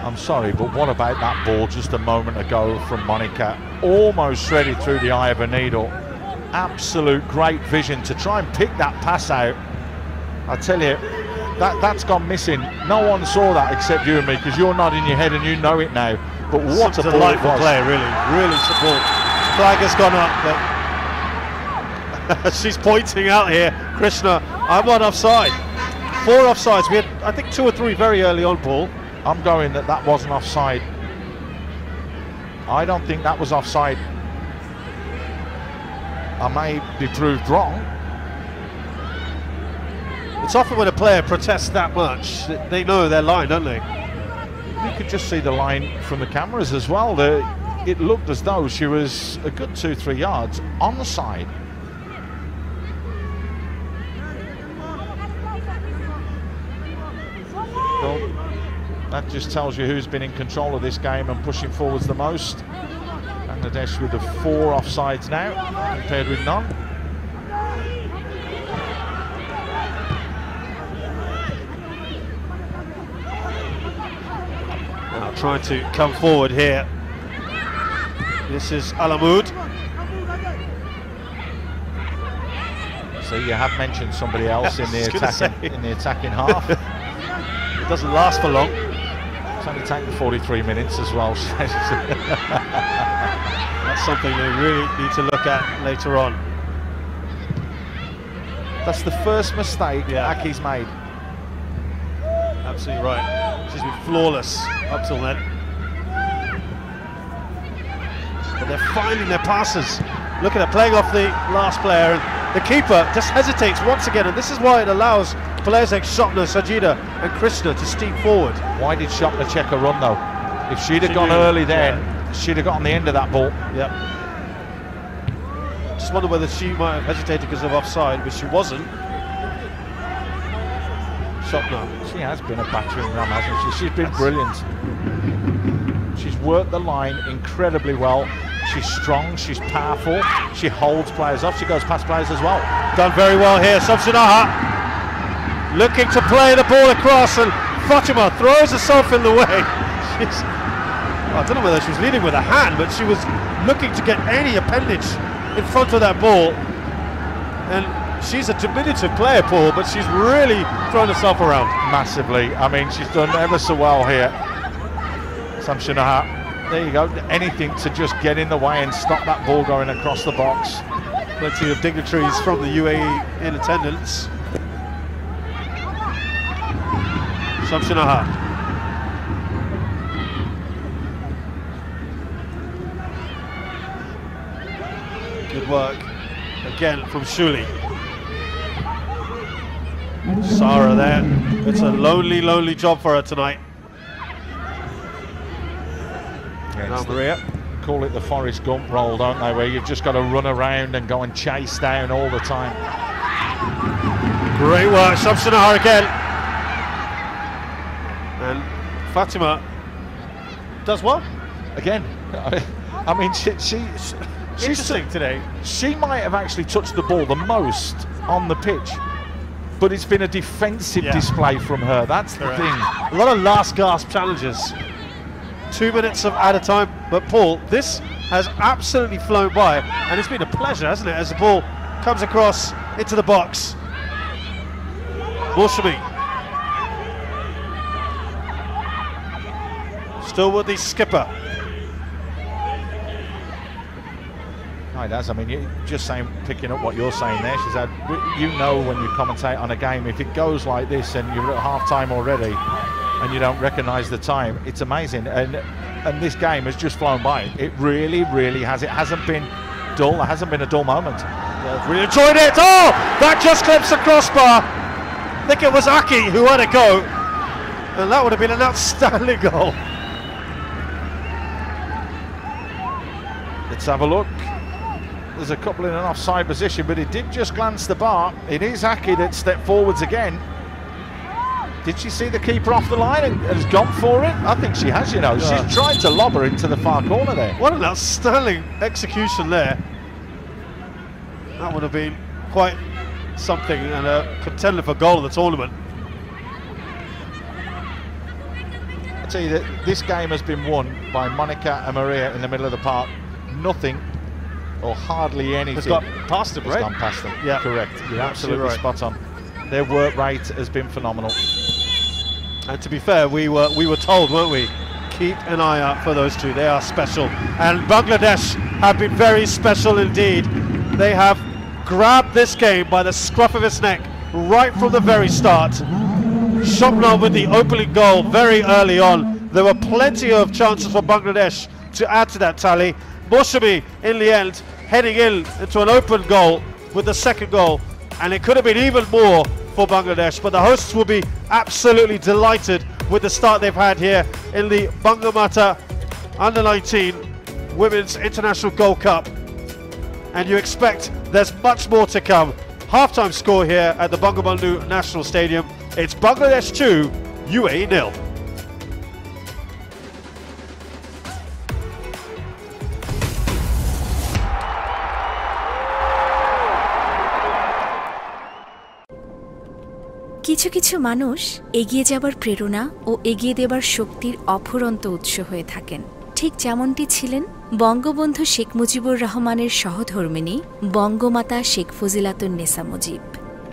I'm sorry, but what about that ball just a moment ago from Monica? Almost threaded through the eye of a needle. Absolute great vision to try and pick that pass out. I tell you, that's gone missing. No one saw that except you and me, because you're nodding your head and you know it now. But what a delightful play,
really support. Flag has gone up, but she's pointing out here, Krishna, I'm not offside. 4 offsides. We had, I think, 2 or 3 very early on, Paul.
I'm going that wasn't offside. I don't think that was offside. I may be proved wrong.
It's often when a player protests that much, they know their line, don't they?
You could just see the line from the cameras as well. It looked as though she was a good 2-3 yards on the side. Well, that just tells you who's been in control of this game and pushing forwards the most. Bangladesh with the 4 offsides now, compared with none.
Now trying to come forward here. This is Alamud.
So you have mentioned somebody else in the attacking half.
It doesn't last for long.
It's only taken 43 minutes as well.
That's something they really need to look at later on.
That's the first mistake Aki's made.
Absolutely right. She's been flawless up till then. But they're finding their passes. Look at her playing off the last player, and the keeper just hesitates once again, and this is why it allows players like Shopna, Sajida and Krishna to steam forward.
Why did Shopna check a run though? If she'd have gone early then, she'd have got on the end of that ball.
Yep. Just wonder whether she might have hesitated because of offside, but she wasn't. Shotner.
She has been a battering ram, hasn't she? She's been brilliant. She's worked the line incredibly well. She's strong, she's powerful, she holds players off, she goes past players as well.
Done very well here, Samsanaha looking to play the ball across, and Fatima throws herself in the way. I don't know whether she was leading with a hand, but she was looking to get any appendage in front of that ball. And she's a diminutive player, Paul, but she's really thrown herself around.
Massively. I mean, she's done ever so well here. Samsanaha, there you go, anything to just get in the way and stop that ball going across the box.
Plenty of dignitaries from the UAE in attendance. Samsanaha. Good work again from Shuli. Sarah there. It's a lonely job for her tonight. Now Maria.
Call it the Forrest Gump role, don't they, where you've just got to run around and go and chase down all the time.
Great work, Samsanaha again. And Fatima does what?
Again. I mean, she's
interesting today.
She might have actually touched the ball the most on the pitch, but it's been a defensive display from her. That's the thing.
A lot of last gasp challenges. 2 minutes of added time, but Paul, this has absolutely flown by, and it's been a pleasure, hasn't it, as the ball comes across into the box. Bolshevik still with the skipper.
It has. I mean, you just saying, picking up what you're saying there, she said, you know, when you commentate on a game, if it goes like this and you're at half-time already and you don't recognise the time, it's amazing. And this game has just flown by. It really has. It hasn't been dull. It hasn't been a dull moment.
Yeah, I've really enjoyed it. Oh, that just clips the crossbar. I think it was Aki who had a go, and that would have been an outstanding goal.
Let's have a look. There's a couple in an offside position, but it did just glance the bar. It is Aki that stepped forwards again. Did she see the keeper off the line and has gone for it? I think she has, you know. Yeah. She's tried to lob her into the far corner there.
What an outstanding execution there. That would have been quite something, and a contender for goal of the tournament.
I tell you that this game has been won by Monica and Maria in the middle of the park. Nothing or hardly anything.
It's got past them, right?
It's gone past them.
Yeah,
correct. You're absolutely
right.
spot on. Their work rate has been phenomenal.
And to be fair, we were told, weren't we? Keep an eye out for those two. They are special. And Bangladesh have been very special indeed. They have grabbed this game by the scruff of its neck right from the very start. Shopna with the opening goal very early on. There were plenty of chances for Bangladesh to add to that tally. Boshami in the end heading into an open goal with the second goal, and it could have been even more for Bangladesh, but the hosts will be absolutely delighted with the start they've had here in the Bangamata U19 Women's International Gold Cup, and you expect there's much more to come. Half-time score here at the Bangamata National Stadium. It's Bangladesh 2, UAE 0.
কিছু কিছু মানুষ এগিয়ে যাবার প্রেরণা ও এগিয়ে দেবার শক্তির অফুরন্ত উৎস হয়ে থাকেন। ঠিক যেমনটি ছিলেন বঙ্গবন্ধু শেখ মুজিবুর রহমানের সহধর্মিণী বঙ্গমাতা শেখ ফজিলাতুন্নেসা মুজিব।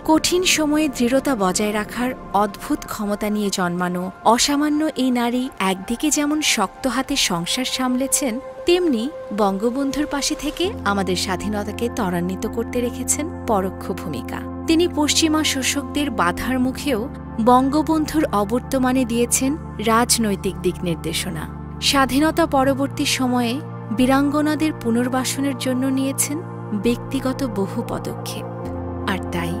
কঠিন সময়ে দৃঢ়তা বজায় রাখার অদ্ভুত ক্ষমতা নিয়ে জন্মানো অসামান্য এই নারী একদিকে যেমন শক্ত হাতে সংসার সামলেছেন, তেমনি বঙ্গবন্ধুর পাশে থেকে আমাদের স্বাধীনতাকে ত্বরান্বিত করতে রেখেছেন পরোক্ষ ভূমিকা। তিনি পশ্চিমা শোষকদের বাধার মুখেও বঙ্গবন্ধুর অবর্তমানে দিয়েছেন রাজনৈতিক দিক নির্দেশনা। স্বাধীনতা পরবর্তী সময়ে বীরাঙ্গনাদের পুনর্বাসনের জন্য নিয়েছেন ব্যক্তিগত বহু পদক্ষেপ। আর তাই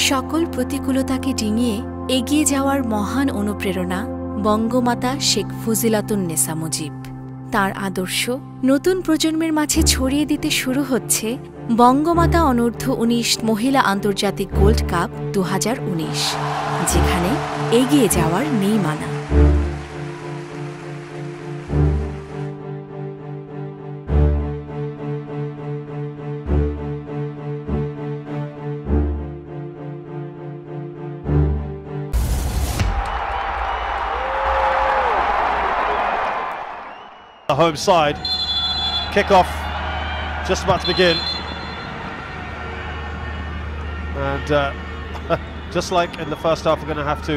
সকল প্রতিকূলতাকে ডিঙিয়ে এগিয়ে যাওয়ার মহান অনুপ্রেরণা বঙ্গমাতা শেখ ফজিলাতুন্নেসা মুজিব। তার আদর্শ নতুন প্রজন্মের মাঝে ছড়িয়ে দিতে শুরু হচ্ছে বঙ্গমাতা অনূর্ধ্ব 19 মহিলা আন্তর্জাতিক গোল্ড কাপ 2019। যেখানে এগিয়ে যাওয়ার নেই মানা।
The home side, kick-off just about to begin, and just like in the first half, we're going to have to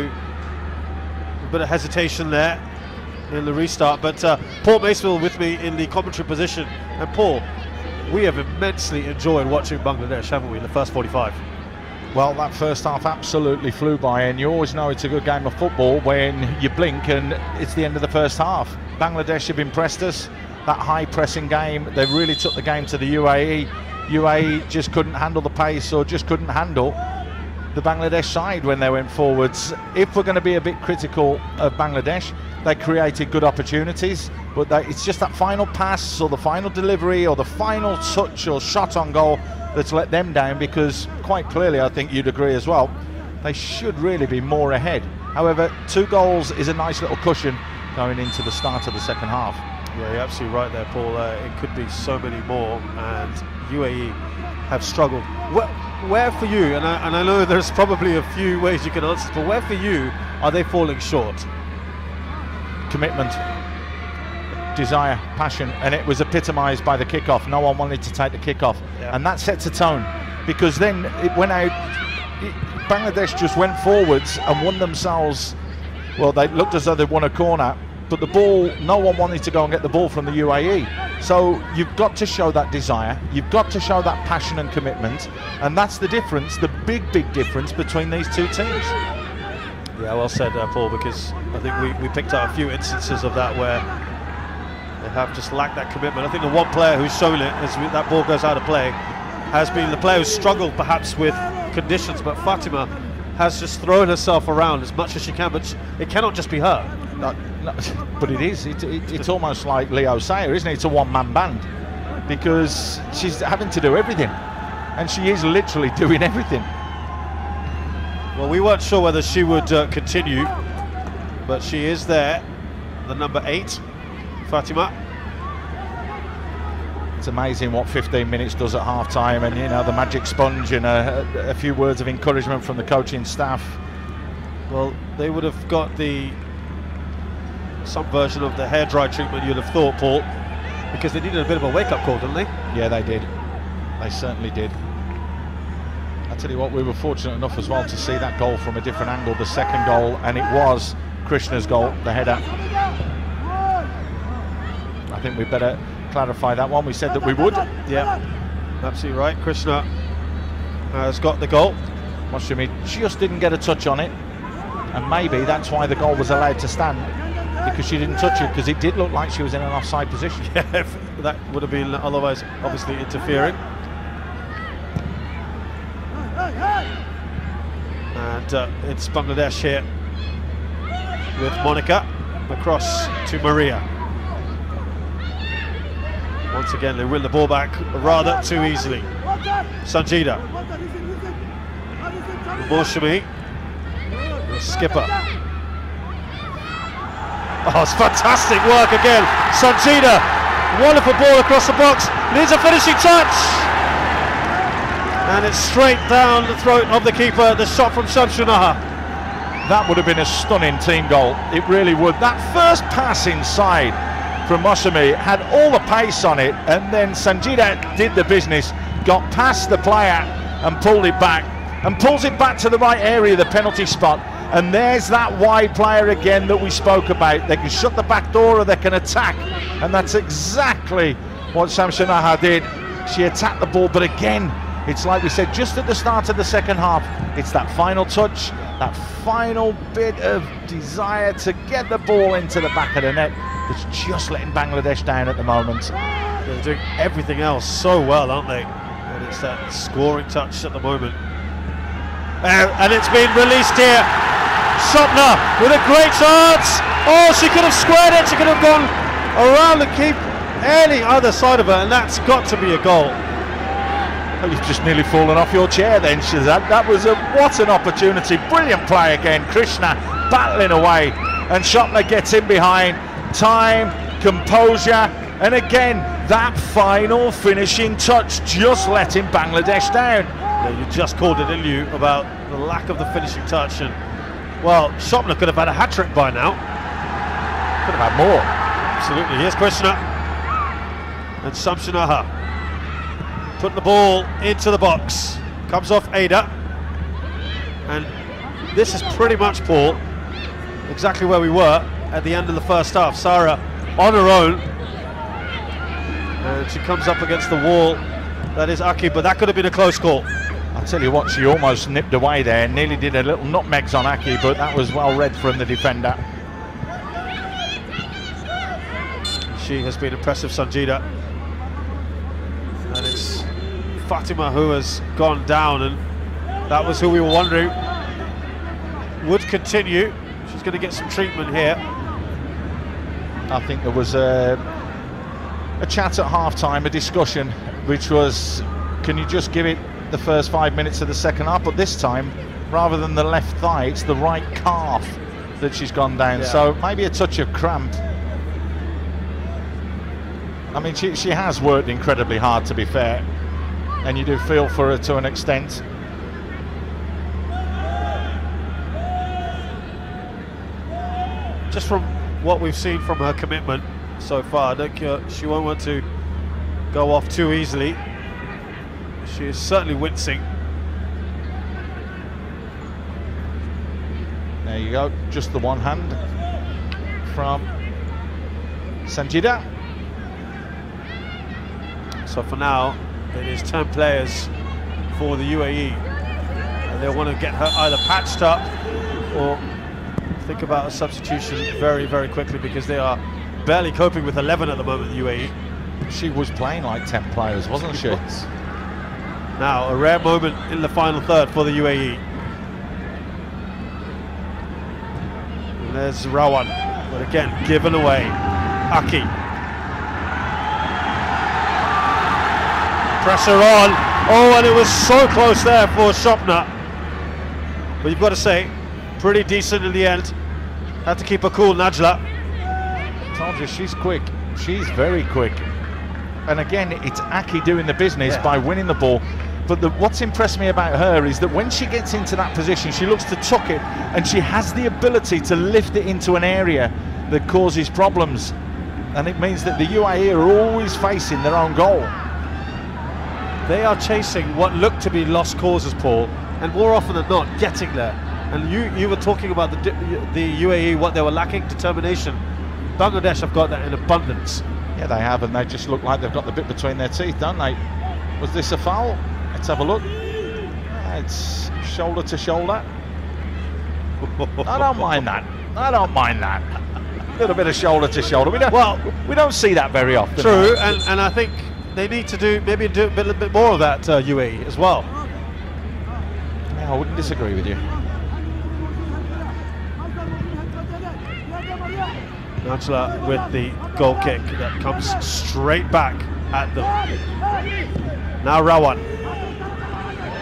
a bit of hesitation there in the restart. But Paul Maceville with me in the commentary position, and Paul, we have immensely enjoyed watching Bangladesh, haven't we, in the first 45?
Well, that first half absolutely flew by, and you always know it's a good game of football when you blink and it's the end of the first half. Bangladesh have impressed us, that high pressing game. They really took the game to the UAE. UAE just couldn't handle the pace, or just couldn't handle the Bangladesh side when they went forwards. If we're going to be a bit critical of Bangladesh, they created good opportunities, but it's just that final pass or the final delivery or the final touch or shot on goal that's let them down, because quite clearly, I think you'd agree as well, they should really be more ahead. However, 2 goals is a nice little cushion going into the start of the second half.
Yeah, you're absolutely right there, Paul. It could be so many more, and UAE have struggled. Where for you, and I know there's probably a few ways you can answer, but where for you are they falling short?
Commitment, desire, passion, and it was epitomised by the kick-off. No one wanted to take the kick-off, and that sets a tone, because then it went out. Bangladesh just went forwards and won themselves. Well, they looked as though they won a corner, but the ball, no one wanted to go and get the ball from the UAE. So you've got to show that desire, you've got to show that passion and commitment, and that's the difference, the big difference between these two teams.
Yeah, well said, Paul, because I think we picked out a few instances of that where they have just lacked that commitment. I think the one player who's shown it as that ball goes out of play has been the player who's struggled perhaps with conditions, but Fatima has just thrown herself around as much as she can, but it cannot just be her.
No, but it is. It's almost like Leo Sayer, isn't it? It's a one-man band, because she's having to do everything, and she is literally doing everything.
Well, we weren't sure whether she would continue, but she is there, the number 8, Fatima.
It's amazing what 15 minutes does at half-time, and you know, the magic sponge and a few words of encouragement from the coaching staff.
Well, they would have got some version of the hairdry treatment, you'd have thought, Paul, because they needed a bit of a wake-up call, didn't they?
Yeah, they did. They certainly did. I tell you what, we were fortunate enough as well to see that goal from a different angle, the second goal, and it was Krishna's goal, the header. I think we better clarify that one. We said that we would.
Yeah, absolutely right. Krishna has got the goal.
Moshimi just didn't get a touch on it, and maybe that's why the goal was allowed to stand, because she didn't touch it, because it did look like she was in an offside position.
Yeah, that would have been otherwise obviously interfering. And it's Bangladesh here with Monica across to Maria. Once again, they win the ball back rather too easily. Sanjida, Moshimi, the skipper. Oh, it's fantastic work again. Sanjida, wonderful ball across the box, needs a finishing touch. And it's straight down the throat of the keeper, the shot from Shamsunaha.
That would have been a stunning team goal, it really would. That first pass inside from Moshimi had all the pace on it, and then Sanjida did the business, got past the player and pulled it back, and pulls it back to the right area, the penalty spot. And there's that wide player again that we spoke about. They can shut the back door or they can attack, and that's exactly what Shamsunaha did. She attacked the ball, but again, it's like we said just at the start of the second half, it's that final touch, that final bit of desire to get the ball into the back of the net that's just letting Bangladesh down at the moment.
They're doing everything else so well, aren't they? And it's that scoring touch at the moment. And it's been released here. Sopna with a great chance. Oh, she could have squared it. She could have gone around the keep any other side of her, and that's got to be a goal.
Oh, you've just nearly fallen off your chair then, Shazad. That was what an opportunity. Brilliant play again. Krishna battling away, and Shopner gets in behind. Time, composure, and again, that final finishing touch just letting Bangladesh down.
Yeah, you just called it, didn't you, about the lack of the finishing touch, and well, Shopner could have had a hat-trick by now.
Could have had more.
Absolutely. Here's Krishna and Samshanaha putting the ball into the box. Comes off Ada, and this is pretty much, Paul, exactly where we were at the end of the first half. Sara on her own, and she comes up against the wall. That is Aki, but that could have been a close call.
I'll tell you what, she almost nipped away there, nearly did a little nutmegs on Aki, but that was well read from the defender.
She has been impressive, Sanjida. And it's Fatima who has gone down, and that was who we were wondering would continue. She's going to get some treatment here.
I think there was a chat at half-time, a discussion, which was, can you just give it the first 5 minutes of the second half? But this time, rather than the left thigh, it's the right calf that she's gone down.
Yeah.
So maybe a touch of cramp. I mean, she has worked incredibly hard, to be fair, and you do feel for her to an extent.
Just from what we've seen from her commitment so far, I think she won't want to go off too easily. She is certainly wincing.
There you go, just the one hand from Sanjida.
So for now, it is 10 players for the UAE, and they want to get her either patched up or think about a substitution very, very quickly, because they are barely coping with 11 at the moment, the UAE.
She was playing like 10 players, wasn't she?
Now, a rare moment in the final third for the UAE. And there's Rawan, but again, given away. Aki. Pressure on. Oh, and it was so close there for Shopner. But you've got to say, pretty decent in the end. Had to keep her cool, Najla.
Told you, she's quick. She's very quick. And again, it's Aki doing the business by winning the ball. But what's impressed me about her is that when she gets into that position, she looks to tuck it, and she has the ability to lift it into an area that causes problems. And it means that the UAE are always facing their own goal.
They are chasing what look to be lost causes, Paul, and more often than not, getting there. And you were talking about the UAE, what they were lacking, determination. Bangladesh have got that in abundance.
Yeah, they have, and they just look like they've got the bit between their teeth, don't they? Was this a foul? Let's have a look. It's shoulder to shoulder. I don't mind that. I don't mind that. A little bit of shoulder to shoulder. We don't see that very often.
True, and I think they need to do a little bit more of that, UAE as well.
Yeah, I wouldn't disagree with you.
Najla with the goal kick that comes straight back at them. Now Rawan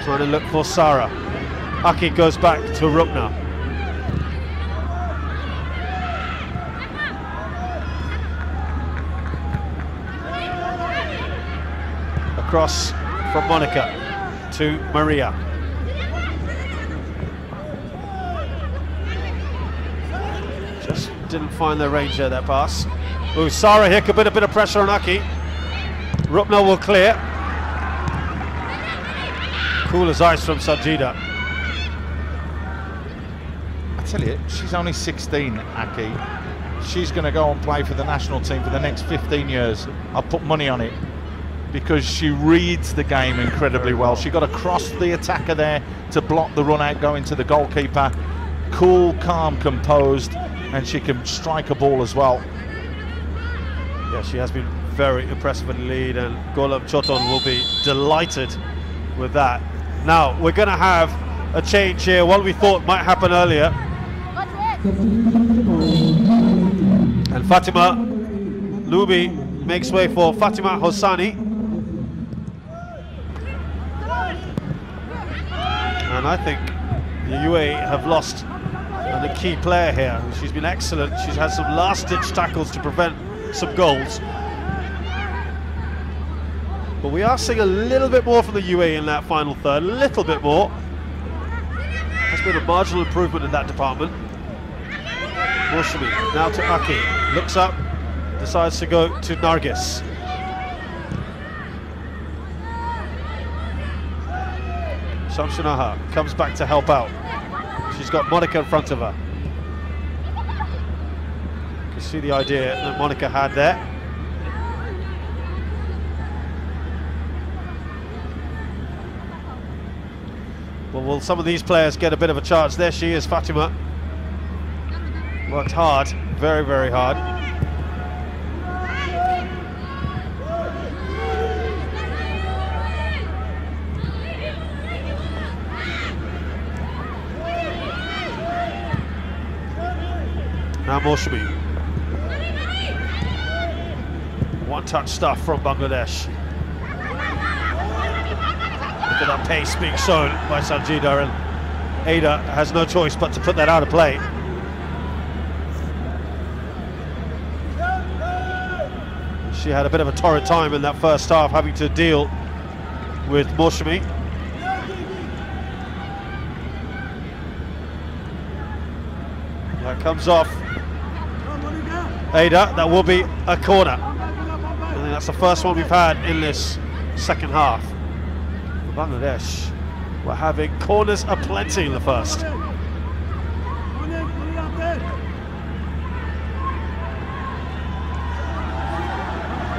trying to look for Sara. Aki goes back to Rukna. Across from Monica to Maria. Just didn't find their range there, that pass. Ooh, Sara here could put a bit of pressure on Aki. Rupna will clear. Cool as ice from Sanjida.
I tell you, she's only 16, Aki. She's going to go and play for the national team for the next 15 years. I'll put money on it, because she reads the game incredibly well. She got across the attacker there to block the run out going to the goalkeeper. Cool, calm, composed, and she can strike a ball as well.
Yeah, she has been very impressive in the lead, and Golam Choton will be delighted with that. Now, we're going to have a change here, what we thought might happen earlier. And Fatima Lubi makes way for Fatima Hosani. And I think the UAE have lost a key player here. She's been excellent. She's had some last-ditch tackles to prevent some goals. But we are seeing a little bit more from the UAE in that final third, a little bit more. There's been a marginal improvement in that department. Moshimi, now to Aki, looks up, decides to go to Nargis. Shamsunaha comes back to help out. She's got Monica in front of her. You can see the idea that Monica had there. Well, will some of these players get a bit of a chance? There she is, Fatima. Worked hard, very, very hard. Now Moshimi. One-touch stuff from Bangladesh. Look at that pace being shown by Sanjida, and Ada has no choice but to put that out of play. She had a bit of a torrid time in that first half, having to deal with Moshimi. That comes off Ada. That will be a corner. I think that's the first one we've had in this second half. Bangladesh were having corners aplenty in the first.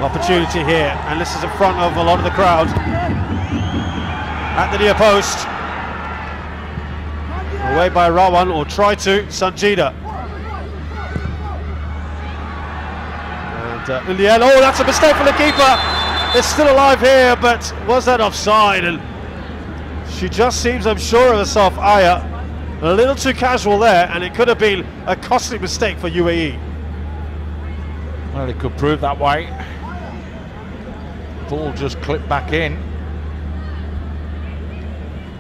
Opportunity here, and this is in front of a lot of the crowd. At the near post. Away by Rawan, or try to, Sanjida. And in the end, oh, that's a mistake for the keeper. It's still alive here, but was that offside? And she just seems unsure of herself, Aya. A little too casual there, and it could have been a costly mistake for UAE.
Well, it could prove that way. Ball just clipped back in.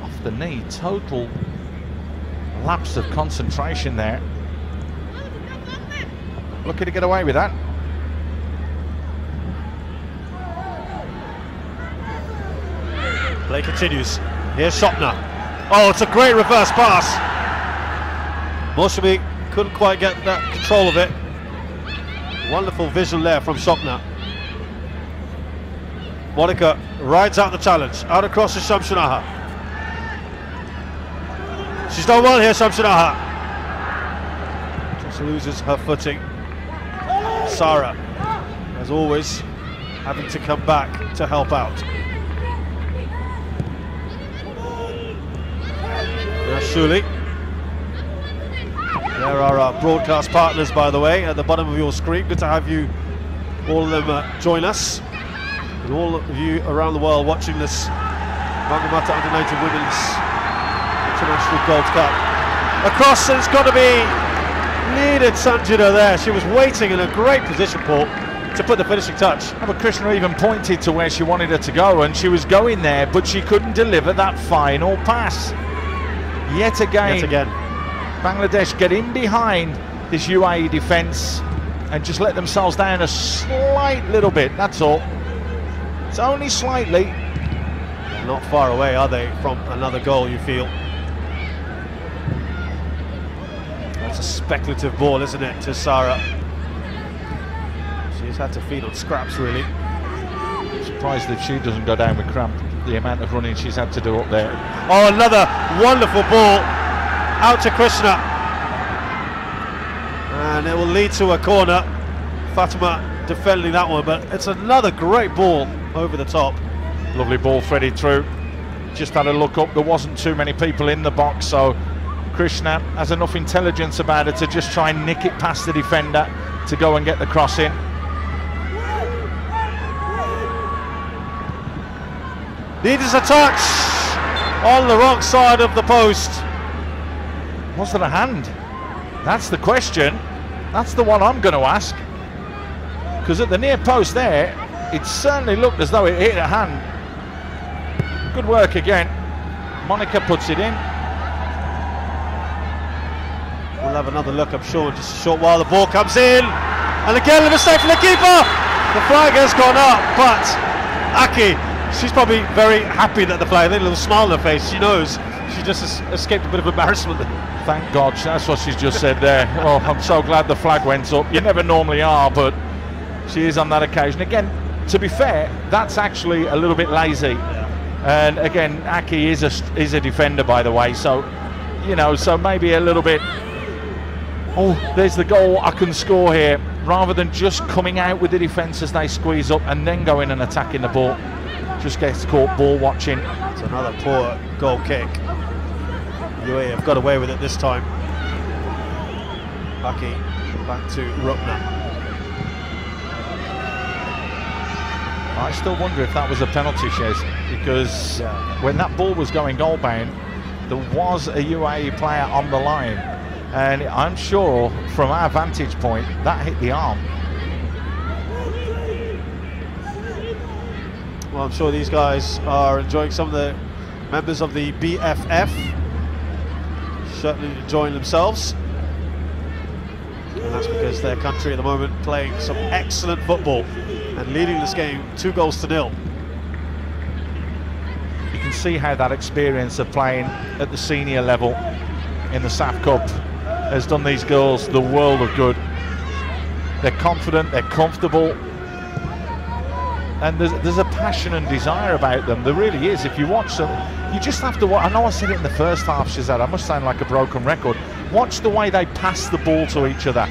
Off the knee, total lapse of concentration there. Lucky to get away with that.
Play continues. Here's Shopner. Oh, it's a great reverse pass. Moshimi couldn't quite get that control of it. Wonderful vision there from Shopner. Monica rides out the challenge. Out across to Shamsunaha. She's done well here, Shamsunaha. Just loses her footing. Sarah, as always, having to come back to help out. Shuli. There are our broadcast partners, by the way, at the bottom of your screen. Good to have you, all of them, join us. And all of you around the world watching this Bangamata U19 Women's International Gold Cup. Across, and it's got to be needed Sanjida there. She was waiting in a great position, Paul, to put the finishing touch.
But Krishna even pointed to where she wanted her to go, and she was going there, but she couldn't deliver that final pass. Yet again, Bangladesh get in behind this UAE defence and just let themselves down a slight little bit, that's all. It's only slightly.
They're not far away, are they, from another goal, you feel? That's a speculative ball, isn't it, to Sarah? She's had to feed on scraps, really.
I'm surprised if she doesn't go down with cramp, the amount of running she's had to do up there.
Oh, another wonderful ball out to Krishna. And it will lead to a corner. Fatima defending that one, but it's another great ball over the top.
Lovely ball threaded through. Just had a look up, there wasn't too many people in the box, so Krishna has enough intelligence about it to just try and nick it past the defender to go and get the cross in.
Needs a touch on the wrong side of the post.
Was there a hand? That's the question. That's the one I'm going to ask. Because at the near post there, it certainly looked as though it hit a hand. Good work again. Monica puts it in.
have another look, I'm sure, in just a short while. The ball comes in, and again the mistake from the keeper. The flag has gone up, but Aki, she's probably very happy that the flag, a little smile on her face. She knows she just escaped a bit of embarrassment.
Thank God, that's what she's just said there. Well, I'm so glad the flag went up. You never normally are, but she is on that occasion. Again, to be fair, that's actually a little bit lazy. Yeah. And again, Aki is a defender, by the way, so, you know, so maybe a little bit, oh, there's the goal, I can score here, rather than just coming out with the defence as they squeeze up and then going and attacking the ball. Just gets caught ball watching.
It's another poor goal kick. UAE have got away with it this time. Aki back to Rupna.
I still wonder if that was a penalty, Shez, because when that ball was going goal bound, there was a UAE player on the line, and I'm sure from our vantage point that hit the arm.
Well, I'm sure these guys are enjoying, some of the members of the BFF certainly enjoying themselves, and that's because their country at the moment playing some excellent football and leading this game 2-0.
You can see how that experience of playing at the senior level in the SAF Cup has done these girls the world of good. They're confident, they're comfortable, and there's a passion and desire about them. There really is. If you watch them, you just have to watch. I know I said it in the first half, Shazad, I must sound like a broken record. Watch the way they pass the ball to each other.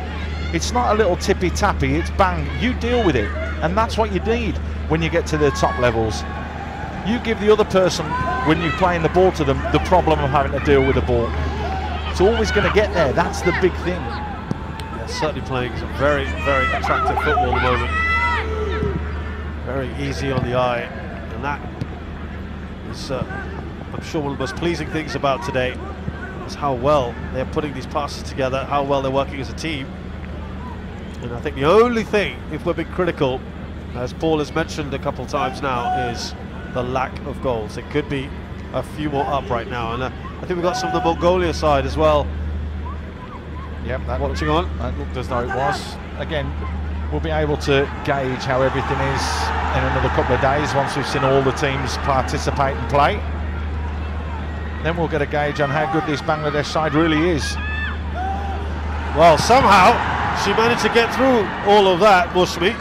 It's not a little tippy-tappy, it's bang, you deal with it. And that's what you need when you get to the top levels. You give the other person, when you're playing the ball to them, the problem of having to deal with the ball. It's always going to get there, that's the big thing.
Yeah, certainly playing some very, very attractive football at the moment. Very easy on the eye, and that is, I'm sure, one of the most pleasing things about today is how well they're putting these passes together, how well they're working as a team. And I think the only thing, if we're being critical, as Paul has mentioned a couple of times now, is the lack of goals. It could be a few more up right now, and I think we've got some of the Mongolia side as well.
Yep, that
watching on.
That looked as though it was. Again, we'll be able to gauge how everything is in another couple of days once we've seen all the teams participate and play. Then we'll get a gauge on how good this Bangladesh side really is.
Well, somehow she managed to get through all of that, Mushmi.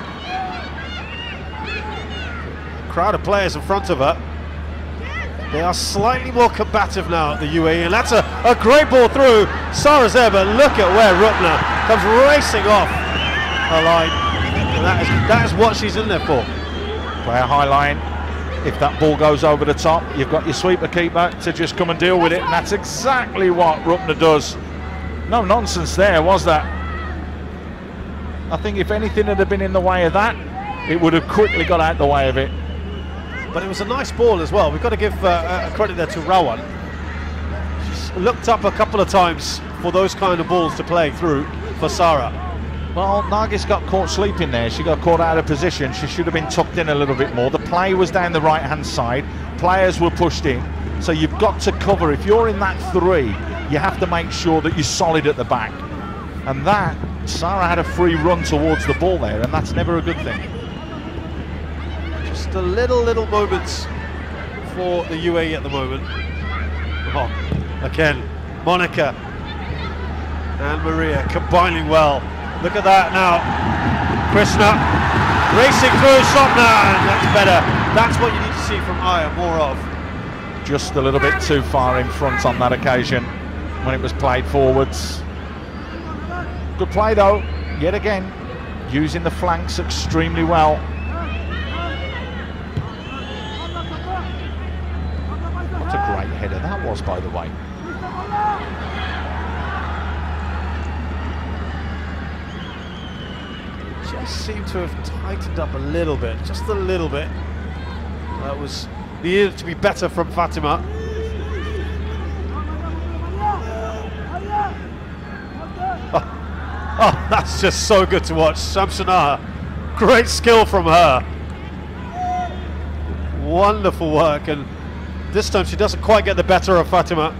Crowd of players in front of her. They are slightly more combative now at the UAE, and that's a great ball through. Sarah's there, but look at where Rupna comes racing off her line. And that is what she's in there for.
Play a high line. If that ball goes over the top, you've got your sweeper keeper to just come and deal with it, and that's exactly what Rupna does. No nonsense there, was that? I think if anything had been in the way of that, it would have quickly got out the way of it.
But it was a nice ball as well. We've got to give credit there to Rawan. She's looked up a couple of times for those kind of balls to play through for Sarah.
Well, Nargis got caught sleeping there. She got caught out of position. She should have been tucked in a little bit more. The play was down the right-hand side. Players were pushed in. So you've got to cover. If you're in that three, you have to make sure that you're solid at the back. And that, Sarah had a free run towards the ball there, and that's never a good thing.
Just a little moments for the UAE at the moment. Oh, again, Monica and Maria combining well. Look at that now. Krishna racing through, Shopna, and that's better. That's what you need to see from Aya, more of.
Just a little bit too far in front on that occasion when it was played forwards. Good play though, yet again, using the flanks extremely well. What a great header that was, by the way.
Just seemed to have tightened up a little bit, just a little bit. That was needed to be better from Fatima. Oh, that's just so good to watch. Shamsanaha, great skill from her. Wonderful work, and this time she doesn't quite get the better of Fatima.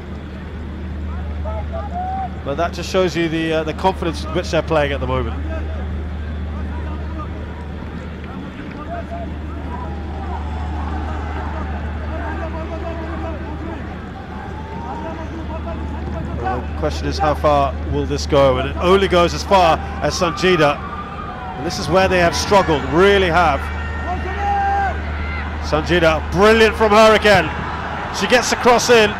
But that just shows you the confidence with which they're playing at the moment. Well, the question is, how far will this go? And it only goes as far as Sanjida. And this is where they have struggled, really have. Sanjida, brilliant from her again. She gets the cross in.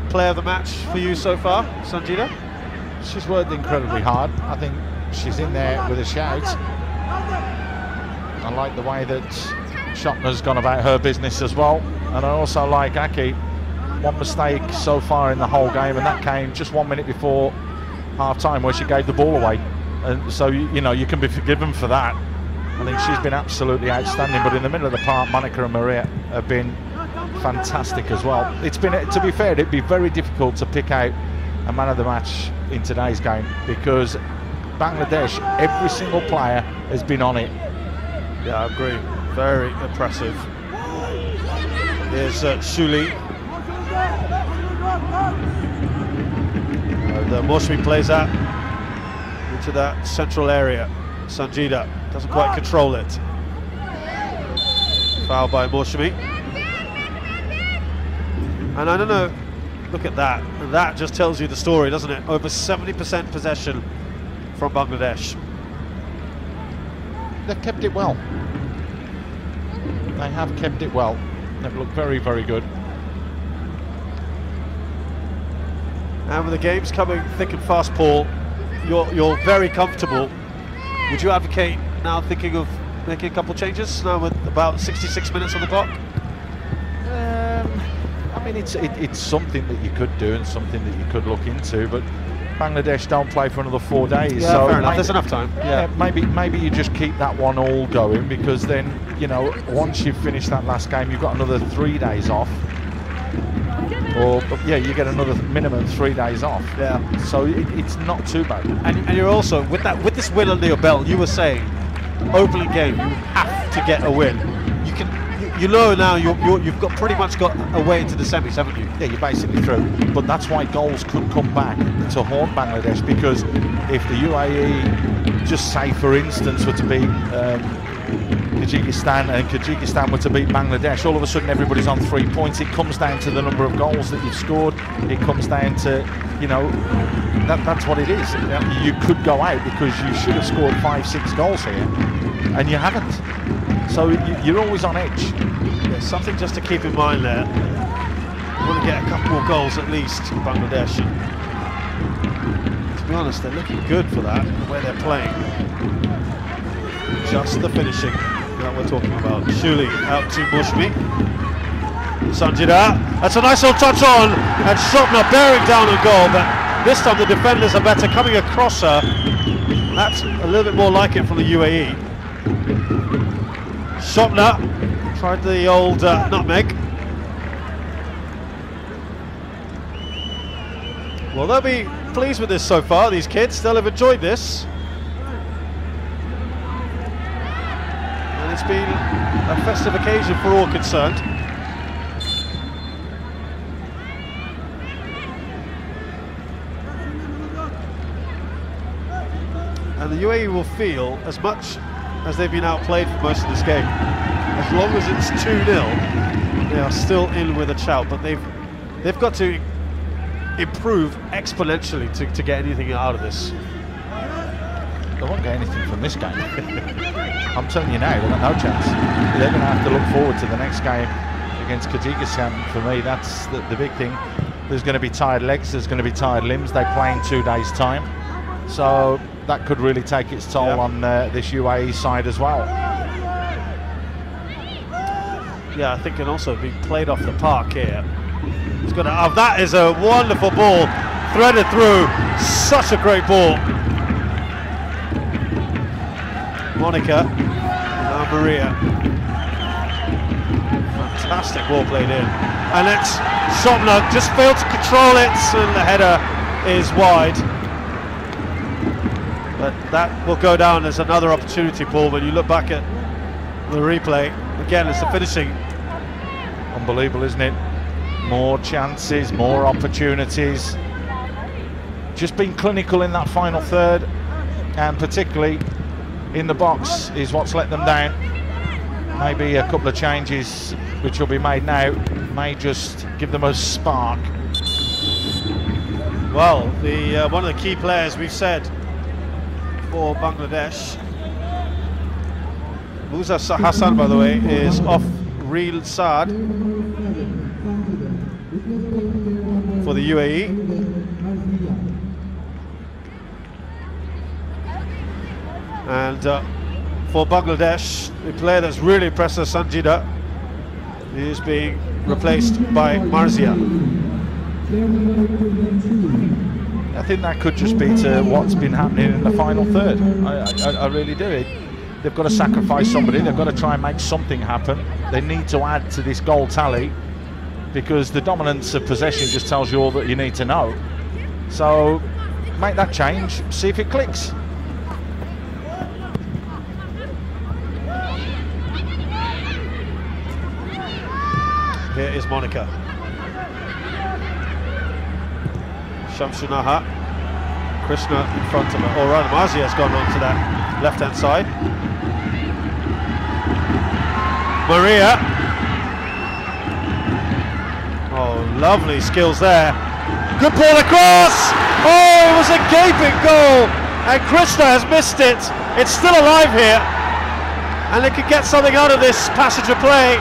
Player of the match for you so far, Sanjida?
She's worked incredibly hard. I think she's in there with a shout. I like the way that Shopner's gone about her business as well. And I also like Aki. One mistake so far in the whole game, and that came just 1 minute before half-time where she gave the ball away. And so, you know, you can be forgiven for that. I think she's been absolutely outstanding, but in the middle of the park, Monica and Maria have been fantastic as well. It's been, to be fair, it'd be very difficult to pick out a man of the match in today's game because Bangladesh, every single player has been on it.
Yeah, I agree. Very impressive. Here's Shuli. The Moshmi plays that into that central area. Sanjida doesn't quite control it. Foul by Moshmi. And I don't know, look at that. And that just tells you the story, doesn't it? Over 70% possession from Bangladesh.
They've kept it well. They have kept it well. They've looked very, very good.
And with the games coming thick and fast, Paul, you're very comfortable. Would you advocate now thinking of making a couple of changes now with about 66 minutes on the clock?
I mean, it's something that you could do and something that you could look into, but Bangladesh don't play for another 4 days.
Yeah, so fair enough. There's enough time.
Yeah, maybe you just keep that one all going, because then, you know, once you've finished that last game, you've got another 3 days off. Or yeah, you get another minimum 3 days off. Yeah. So it's not too bad.
And you're also with this win under your belt. You were saying, opening game, you have to get a win. You know now you've got pretty much got a way into the semis, haven't you?
Yeah, you're basically through. But that's why goals could come back to haunt Bangladesh, because if the UAE, just say for instance, were to beat Kyrgyzstan and Kyrgyzstan were to beat Bangladesh, all of a sudden everybody's on 3 points. It comes down to the number of goals that you've scored. It comes down to, you know, that's what it is. Yeah. You could go out because you should have scored 5-6 goals here, and you haven't. So you're always on edge.
Yeah, something just to keep in mind there. You want to get a couple more goals at least, Bangladesh. To be honest, they're looking good for that, the way they're playing. Just the finishing that we're talking about. Shuli out to Mushmi. Sanjida, that's a nice little touch on, and Shopner bearing down on goal, but this time the defenders are better, coming across her. That's a little bit more like it from the UAE. Shopner tried the old nutmeg. Well, they'll be pleased with this so far, these kids. They'll have enjoyed this. And it's been a festive occasion for all concerned. And the UAE will feel, as much as they've been outplayed for most of this game, as long as it's 2-0, they are still in with a shout. But they've got to improve exponentially to get anything out of this.
They won't get anything from this game. I'm telling you now, they've got no chance. They're going to have to look forward to the next game against Kyrgyzstan. For me, that's the big thing. There's going to be tired legs, there's going to be tired limbs. They play in 2 days' time. So that could really take its toll on this UAE side as well.
Yeah, I think it can also be played off the park here. It's going to. Oh, that is a wonderful ball, threaded through. Such a great ball. Monica, now Maria. Fantastic ball played in, and it's Shopner just failed to control it, and the header is wide. But that will go down as another opportunity, Paul, when you look back at the replay. Again, it's the finishing.
Unbelievable, isn't it? More chances, more opportunities. Just being clinical in that final third, and particularly in the box is what's let them down. Maybe a couple of changes which will be made now may just give them a spark.
Well, the one of the key players we've said for Bangladesh, Musa Hassan, by the way, is off Real Saad for the UAE. And for Bangladesh, the player that's really impressed us, Sanjida, is being replaced by Marzia.
I think that could just be to what's been happening in the final third. I really do. They've got to sacrifice somebody. They've got to try and make something happen. They need to add to this goal tally, because the dominance of possession just tells you all that you need to know. So make that change, see if it clicks.
Here is Monica. Shamsunaha. Krishna in front of her. All right, Marzia has gone on to that left-hand side. Maria. Oh, lovely skills there. Good ball across. Oh, it was a gaping goal, and Krishna has missed it. It's still alive here, and they could get something out of this passage of play.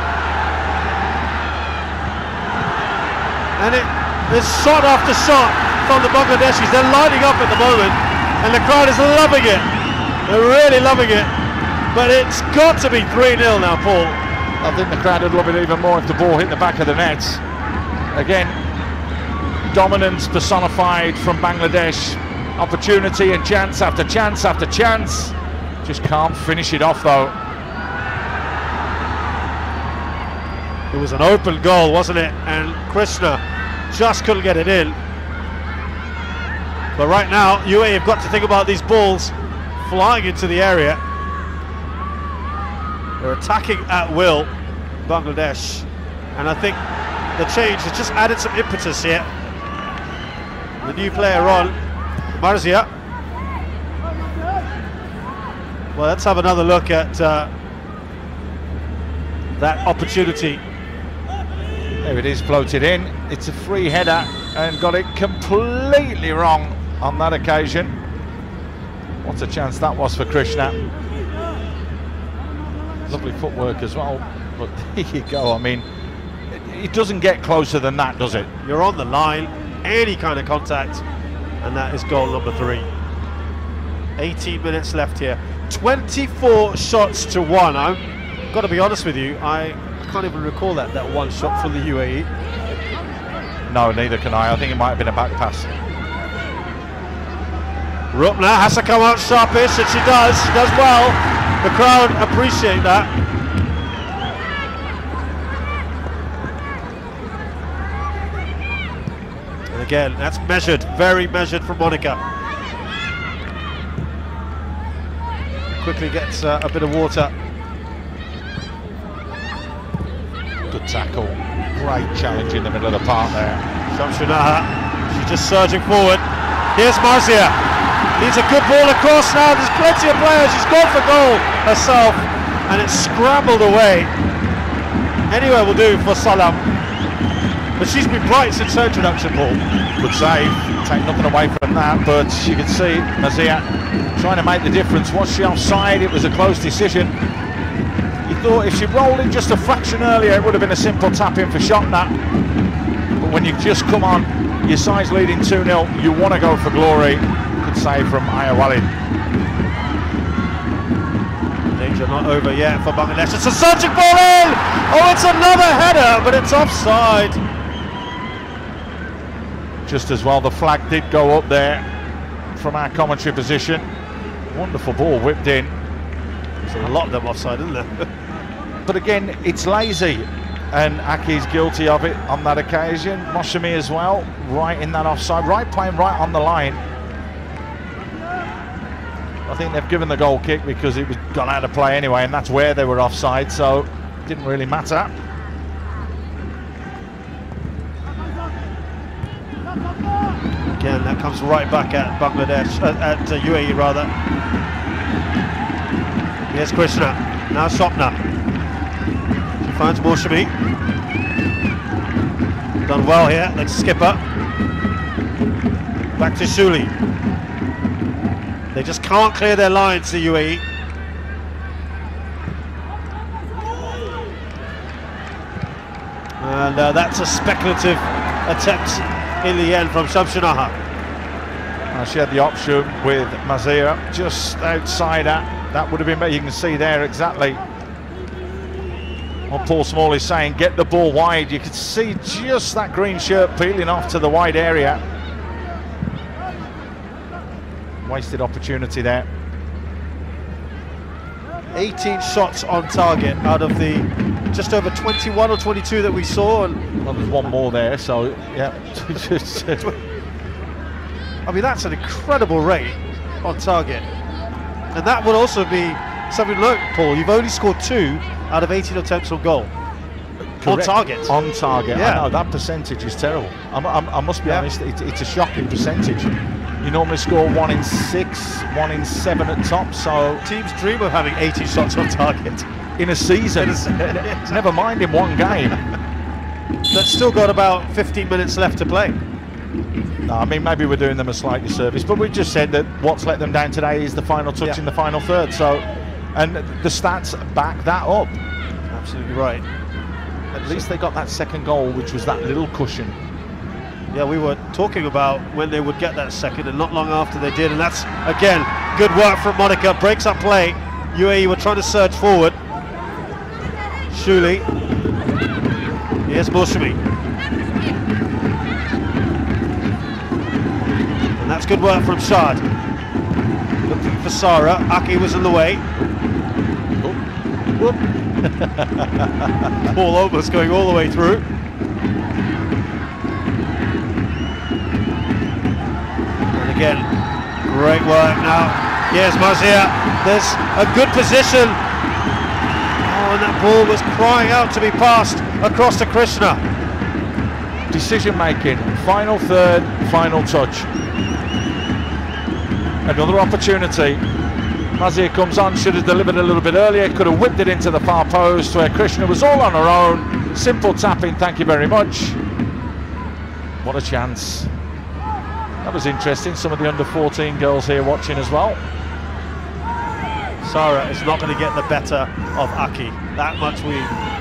And it is shot after shot from the Bangladeshis. They're lining up at the moment, and the crowd is loving it. They're really loving it. But it's got to be 3-0 now, Paul.
I think the crowd would love it even more if the ball hit the back of the net. Again, dominance personified from Bangladesh. Opportunity and chance after chance after chance. Just can't finish it off, though.
It was an open goal, wasn't it? And Krishna just couldn't get it in. But right now, UAE have got to think about these balls flying into the area. They're attacking at will, Bangladesh. And I think the change has just added some impetus here. The new player on, Marzia. Well, let's have another look at that opportunity.
There it is, floated in. It's a free header and got it completely wrong on that occasion. What a chance that was for Krishna. Lovely footwork as well, but there you go. I mean, it doesn't get closer than that, does it?
You're on the line, any kind of contact, and that is goal number 3. 18 minutes left here. 24 shots to 1. I've got to be honest with you, I can't even recall that one shot from the UAE.
No, neither can I. I think it might have been a back pass.
Rupna has to come out sharpish, and she does well. The crowd appreciate that. And again, that's measured, very measured from Monica. Quickly gets a bit of water.
Good tackle. Great challenge in the middle of the park there.
Shamsunaha, she's just surging forward. Here's Marzia. Needs a good ball across now. There's plenty of players. She's gone for goal herself, and it's scrambled away. Anywhere will do for Salam. But she's been bright since her introduction, Paul.
Good save. Take nothing away from that, but you can see Marzia trying to make the difference. Was she offside? It was a close decision. You thought if she rolled in just a fraction earlier, it would have been a simple tap in for Shotna. But when you just come on, your side's leading 2-0, you want to go for glory. Good save from Ayawali.
Danger not over yet for Bangladesh. It's a surging ball in! Oh, it's another header, but it's offside.
Just as well, the flag did go up there from our commentary position. Wonderful ball whipped in.
There's a lot of them offside, isn't there?
But again, it's lazy, and Aki's guilty of it on that occasion. Moshami as well, right in that offside, playing right on the line. I think they've given the goal kick because it was gone out of play anyway, and that's where they were offside, so it didn't really matter.
Again, that comes right back at Bangladesh, at UAE rather. Here's Krishna, now Swapna. She finds Morshami. Done well here, like skipper. Back to Shuli. They just can't clear their lines, the UAE. And that's a speculative attempt in the end from Shamsunaha.
She had the option with Mazir just outside that would have been better. You can see there exactly what Paul Small is saying, get the ball wide. You could see just that green shirt peeling off to the wide area. Wasted opportunity there.
18 shots on target out of the just over 21 or 22 that we saw. And
well, there's one more there, so yeah.
I mean, that's an incredible rate on target. And that would also be something to note, Paul. You've only scored 2 out of 18 attempts on goal.
Correct.
On target.
On target,
yeah.
I know, that percentage is terrible. I must be honest, it's a shocking percentage. You normally score 1 in 6, 1 in 7 at top, so...
Teams dream of having 80 shots on target.
In a season, never mind in one game.
That's still got about 15 minutes left to play.
No, I mean, maybe we're doing them a slight disservice, but we just said that what's let them down today is the final touch in the final third, so... And the stats back that up.
Absolutely right.
At least they got that second goal, which was that little cushion.
Yeah, we were talking about when they would get that second, and not long after they did, and that's, again, good work from Monica, breaks up play. UAE were trying to surge forward. Shuli. Here's Morshami. And that's good work from Shad. Looking for Sarah. Aki was in the way. Whoop. Ball almost going all the way through. And again, great work now. Here's Mazir. There's a good position. Oh, and that ball was crying out to be passed across to Krishna.
Decision making, final third, final touch. Another opportunity. Mazir comes on, should have delivered a little bit earlier, could have whipped it into the far post where Krishna was all on her own. Simple tapping, thank you very much. What a chance. That was interesting, some of the under 14 girls here watching as well.
Sarah is not going to get the better of Aki. That much we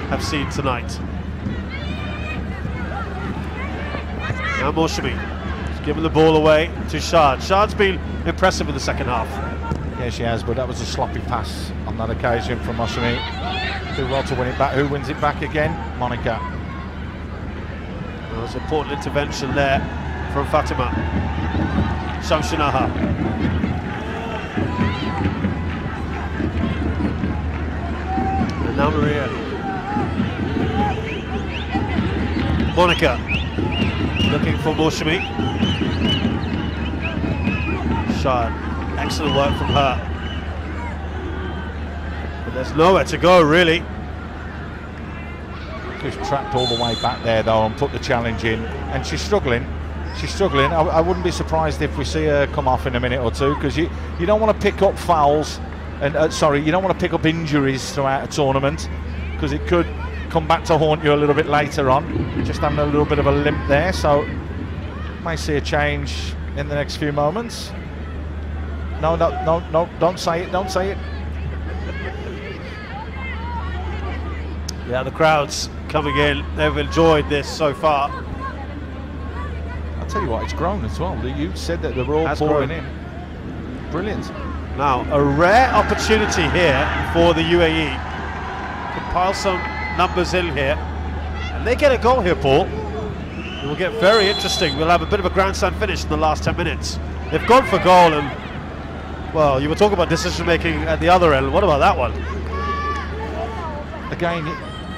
have seen tonight. Now Morshami has given the ball away to Shad. Shad's been impressive in the second half.
Yeah, she has, but that was a sloppy pass on that occasion from Morshami. Do well to win it back. Who wins it back again? Monica.
There was an important intervention there from Fatima. Shamsunaha. And now Maria. Monica looking for Morshami. Shad. Excellent work from her. But there's nowhere to go, really.
She's trapped all the way back there, though, and put the challenge in. And she's struggling. She's struggling. I wouldn't be surprised if we see her come off in a minute or two, because you don't want to pick up fouls, and you don't want to pick up injuries throughout a tournament, because it could come back to haunt you a little bit later on. Just having a little bit of a limp there, so may see a change in the next few moments. No, don't say it, don't say it.
Yeah, the crowd's coming in. They've enjoyed this so far.
I'll tell you what, it's grown as well. You said that they were all pouring in. Brilliant.
Now, a rare opportunity here for the UAE to pile some numbers in here. And they get a goal here, Paul. It will get very interesting. We'll have a bit of a grandstand finish in the last 10 minutes. They've gone for goal, and well, you were talking about decision-making at the other end. What about that one?
Again,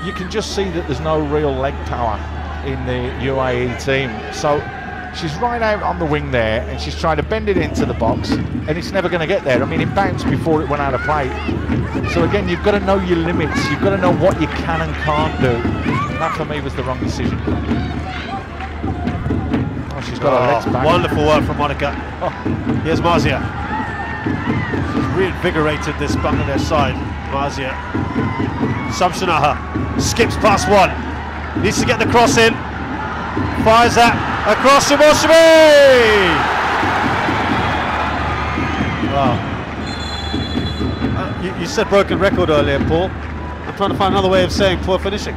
you can just see that there's no real leg power in the UAE team. So she's right out on the wing there, and she's trying to bend it into the box, and it's never going to get there. I mean, it bounced before it went out of play. So again, you've got to know your limits. You've got to know what you can and can't do. That, for me, was the wrong decision. Oh, she's got her legs back.
Wonderful work from Monica.
Oh.
Here's Marzia. She's reinvigorated this Bangladesh side. Marzia. Samshanaha skips past one. Needs to get the cross in. Fires that across to Moshimi! Wow. You said broken record earlier, Paul. I'm trying to find another way of saying poor finishing.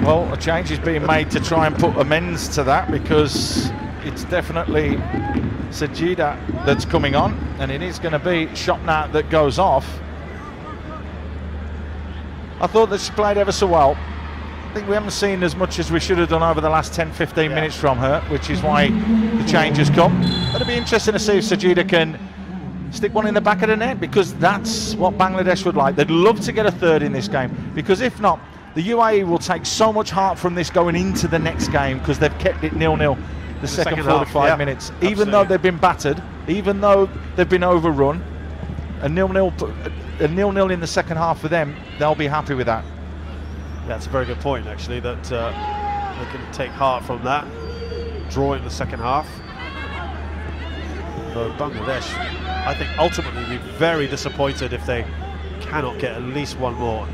Well, a change is being made to try and put amends to that, because it's definitely Sajida that's coming on, and it is going to be Shopnat that goes off. I thought that she played ever so well. I think we haven't seen as much as we should have done over the last 10-15 minutes from her, which is why the change has come. It'll be interesting to see if Sajida can stick one in the back of the net, because that's what Bangladesh would like. They'd love to get a third in this game, because if not, the UAE will take so much heart from this going into the next game, because they've kept it 0-0 the second 45 minutes.
Absolutely.
Even though they've been battered, even though they've been overrun, a 0-0 in the second half for them, they'll be happy with that.
That's a very good point, actually, that they can take heart from that. Draw in the second half. So Bangladesh, I think, ultimately be very disappointed if they cannot get at least one more.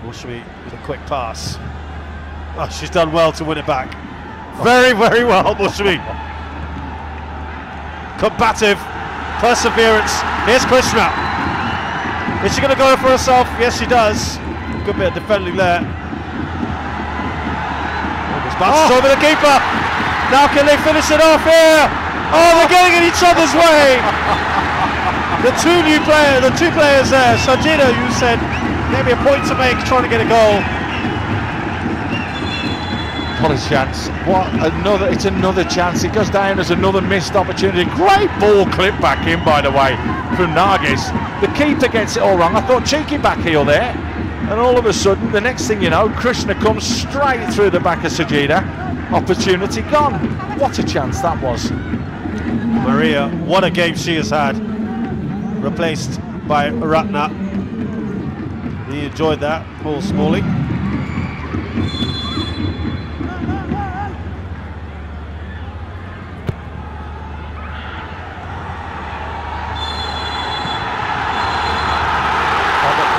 Moshimi with a quick pass. Oh, she's done well to win it back. Very, very well, Moshimi. Combative, perseverance. Here's Krishna. Is she going to go for herself? Yes, she does. Good bit of defending there. Bounces over the keeper. Now can they finish it off here? Oh, they're getting in each other's way. The two players there. Sajida, you said, maybe a point to make, trying to get a goal.
What a chance. It's another chance. It goes down as another missed opportunity. Great ball clip back in, by the way, from Nargis. The keeper gets it all wrong. I thought cheeky back heel there. And all of a sudden, the next thing you know, Krishna comes straight through the back of Sajida. Opportunity gone. What a chance that was.
Maria, what a game she has had. Replaced by Ratna. He enjoyed that, Paul Smalley.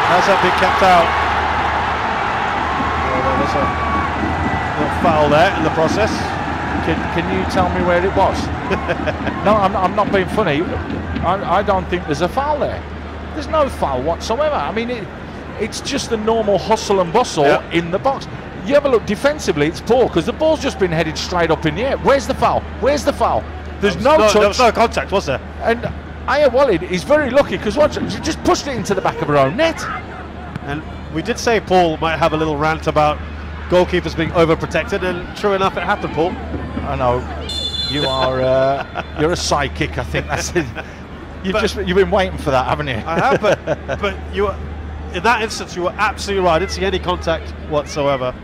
Has that been kept out? Well, there's a little foul there in the process.
Can you tell me where it was? No, I'm not being funny. I don't think there's a foul there. There's no foul whatsoever. I mean, it's just the normal hustle and bustle in the box. You have a look defensively, it's poor, because the ball's just been headed straight up in the air. Where's the foul? Where's the foul? There's no touch.
There was no contact, was there?
And Aya Walid is very lucky, because she just pushed it into the back of her own net.
And we did say Paul might have a little rant about goalkeepers being overprotected, and true enough, it happened, Paul.
I know. You are you're a psychic, I think. That's it. You've been waiting for that, haven't you?
I have, but you, in that instance, you were absolutely right. I didn't see any contact whatsoever.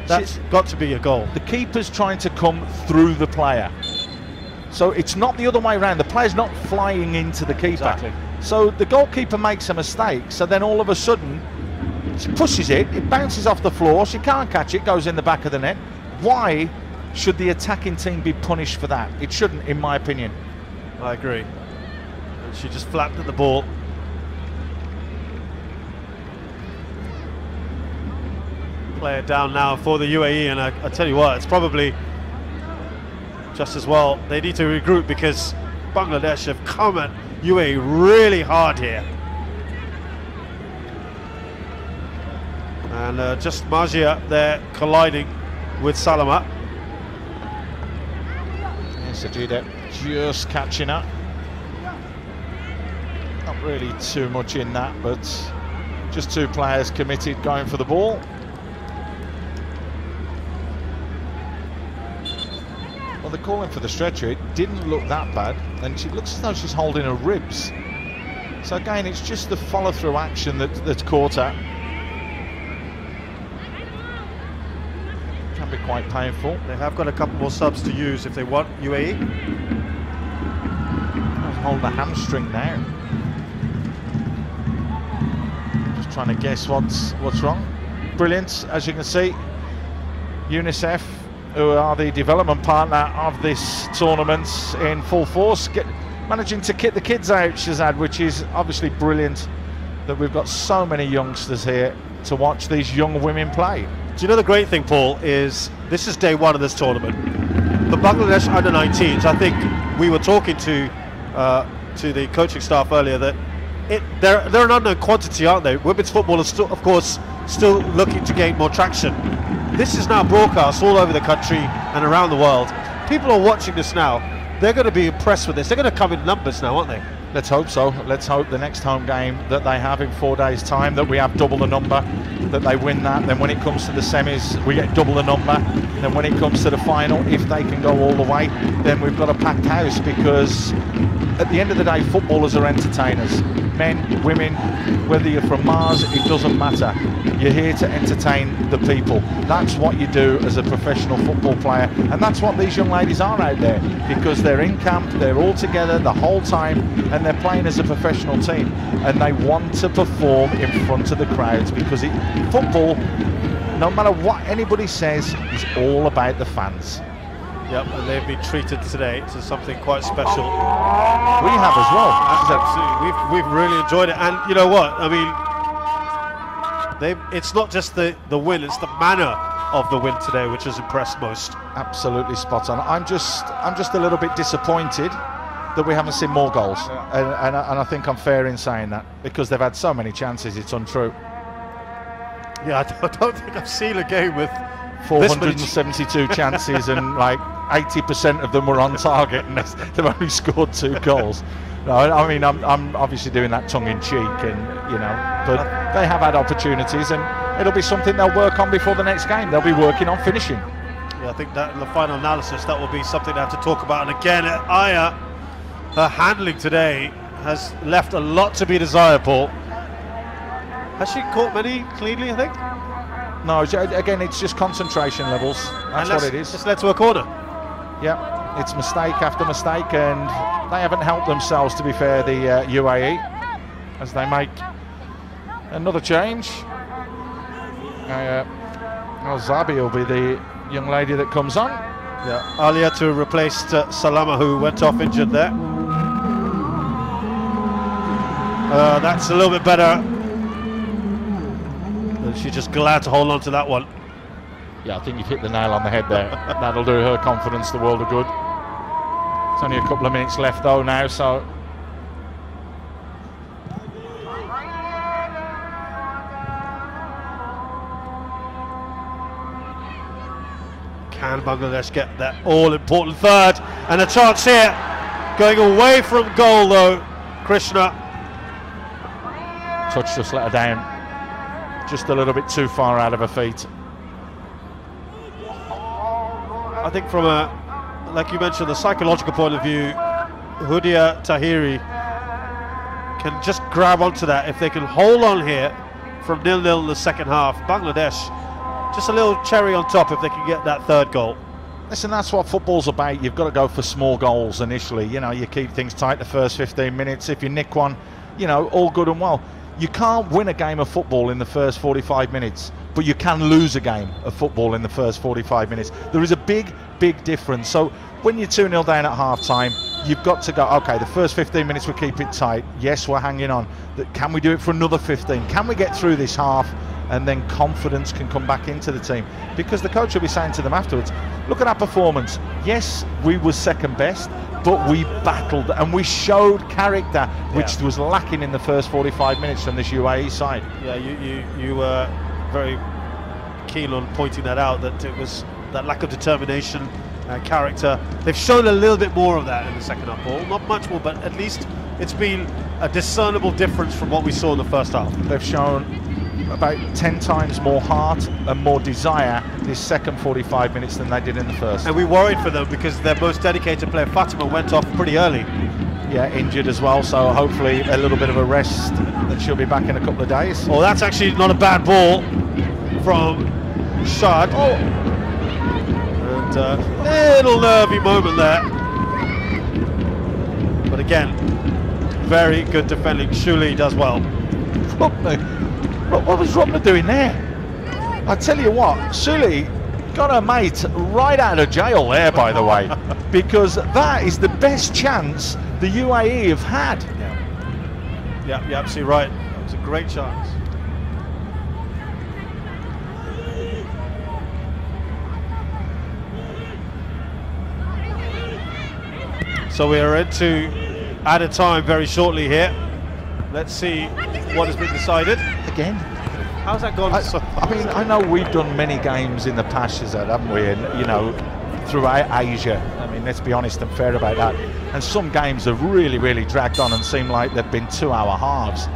That's got to be a goal.
The keeper's trying to come through the player, so it's not the other way around. The player's not flying into the keeper.
Exactly.
So the goalkeeper makes a mistake. So then all of a sudden, she pushes it. It bounces off the floor. She can't catch it. Goes in the back of the net. Why should the attacking team be punished for that? It shouldn't, in my opinion.
I agree. And she just flapped at the ball. Player down now for the UAE, and I tell you what, it's probably just as well they need to regroup, because Bangladesh have come at UAE really hard here. And just Marzia there colliding with Salama.
Sajida just catching up. Not really too much in that, but just two players committed going for the ball. Well, they're calling for the stretcher. It didn't look that bad, and she looks as though she's holding her ribs. So again, it's just the follow-through action that's caught her. Can be quite painful.
They have got a couple more subs to use if they want, UAE.
Hold the hamstring now. Just trying to guess what's wrong. Brilliant, as you can see. UNICEF, who are the development partner of this tournament, in full force, managing to kit the kids out, Shazad, which is obviously brilliant that we've got so many youngsters here to watch these young women play.
Do you know the great thing, Paul, is this is day one of this tournament. The Bangladesh under-19s, I think we were talking to the coaching staff earlier that they're an unknown quantity, aren't they? Women's football is still, of course, still looking to gain more traction. This is now broadcast all over the country and around the world. People are watching this now. They're going to be impressed with this. They're going to come in numbers now, aren't they?
Let's hope so. Let's hope the next home game that they have in 4 days' time, that we have double the number, that they win that. Then when it comes to the semis, we get double the number. Then when it comes to the final, if they can go all the way, then we've got a packed house, because at the end of the day, footballers are entertainers. Men, women, whether you're from Mars, it doesn't matter. You're here to entertain the people. That's what you do as a professional football player, and that's what these young ladies are out there, because they're in camp, they're all together the whole time, and they're playing as a professional team, and they want to perform in front of the crowds, because football, no matter what anybody says, is all about the fans.
Yep, and they've been treated today to something quite special.
We have as well.
Absolutely, we've really enjoyed it, and you know what? I mean, it's not just the win; it's the manner of the win today which has impressed most.
Absolutely spot on. I'm just a little bit disappointed that we haven't seen more goals, and I think I'm fair in saying that, because they've had so many chances. It's untrue.
Yeah, I don't think I've seen a game with
472 chances and like 80% of them were on target, and they've only scored 2 goals. No, I mean, I'm obviously doing that tongue-in-cheek, and you know, but they have had opportunities, and it'll be something they'll work on before the next game. They'll be working on finishing.
Yeah, I think that in the final analysis, that will be something they have to talk about. And again, Aya, her handling today has left a lot to be desired, Paul. Has she caught many cleanly, I think?
No, again, it's just concentration levels. That's what it is.
It's led to a corner.
Yeah, it's mistake after mistake, and they haven't helped themselves, to be fair, the UAE, as they make another change. Al-Zabi will be the young lady that comes on.
Yeah, Alia to replace Salama, who went off injured there. That's a little bit better. And she's just glad to hold on to that one.
Yeah, I think you've hit the nail on the head there. That'll do her confidence the world of good. It's only a couple of minutes left though now, so
can Bangladesh get that all-important third? And a chance here, going away from goal though. Krishna.
Touch just let her down. Just a little bit too far out of her feet.
I think from a, like you mentioned, the psychological point of view, Hudia Tahiri can just grab onto that. If they can hold on here from 0-0 in the second half, Bangladesh, just a little cherry on top if they can get that third goal.
Listen, that's what football's about. You've got to go for small goals initially. You know, you keep things tight the first 15 minutes. If you nick one, you know, all good and well. You can't win a game of football in the first 45 minutes, but you can lose a game of football in the first 45 minutes. There is a big, big difference. So when you're 2-0 down at half-time, you've got to go, okay, the first 15 minutes we keep it tight. Yes, we're hanging on. Can we do it for another 15? Can we get through this half? And then confidence can come back into the team. Because the coach will be saying to them afterwards, look at our performance. Yes, we were second best, but we battled and we showed character, which was lacking in the first 45 minutes from this UAE side.
Yeah, you were very keen on pointing that out, that it was that lack of determination and character. They've shown a little bit more of that in the second half, Paul. Not much more, but at least it's been a discernible difference from what we saw in the first half.
They've shown about 10 times more heart and more desire this second 45 minutes than they did in the first.
And we worried for them because their most dedicated player, Fatima, went off pretty early.
Yeah, injured as well, so hopefully a little bit of a rest, that she'll be back in a couple of days.
Oh, that's actually not a bad ball from Shad. Oh. And a little nervy moment there. But again, very good defending. Shuli does well.
What was Robner doing there? I tell you what, Suli got her mate right out of jail there, by the way, because that is the best chance the UAE have had.
Yeah, you're absolutely right. That was a great chance. So we are into added time very shortly here. Let's see what has been decided.
Again?
How's that gone?
I mean, I know we've done many games in the past, haven't we? And, you know, throughout Asia. I mean, let's be honest and fair about that. And some games have really, really dragged on and seem like they've been 2-hour halves.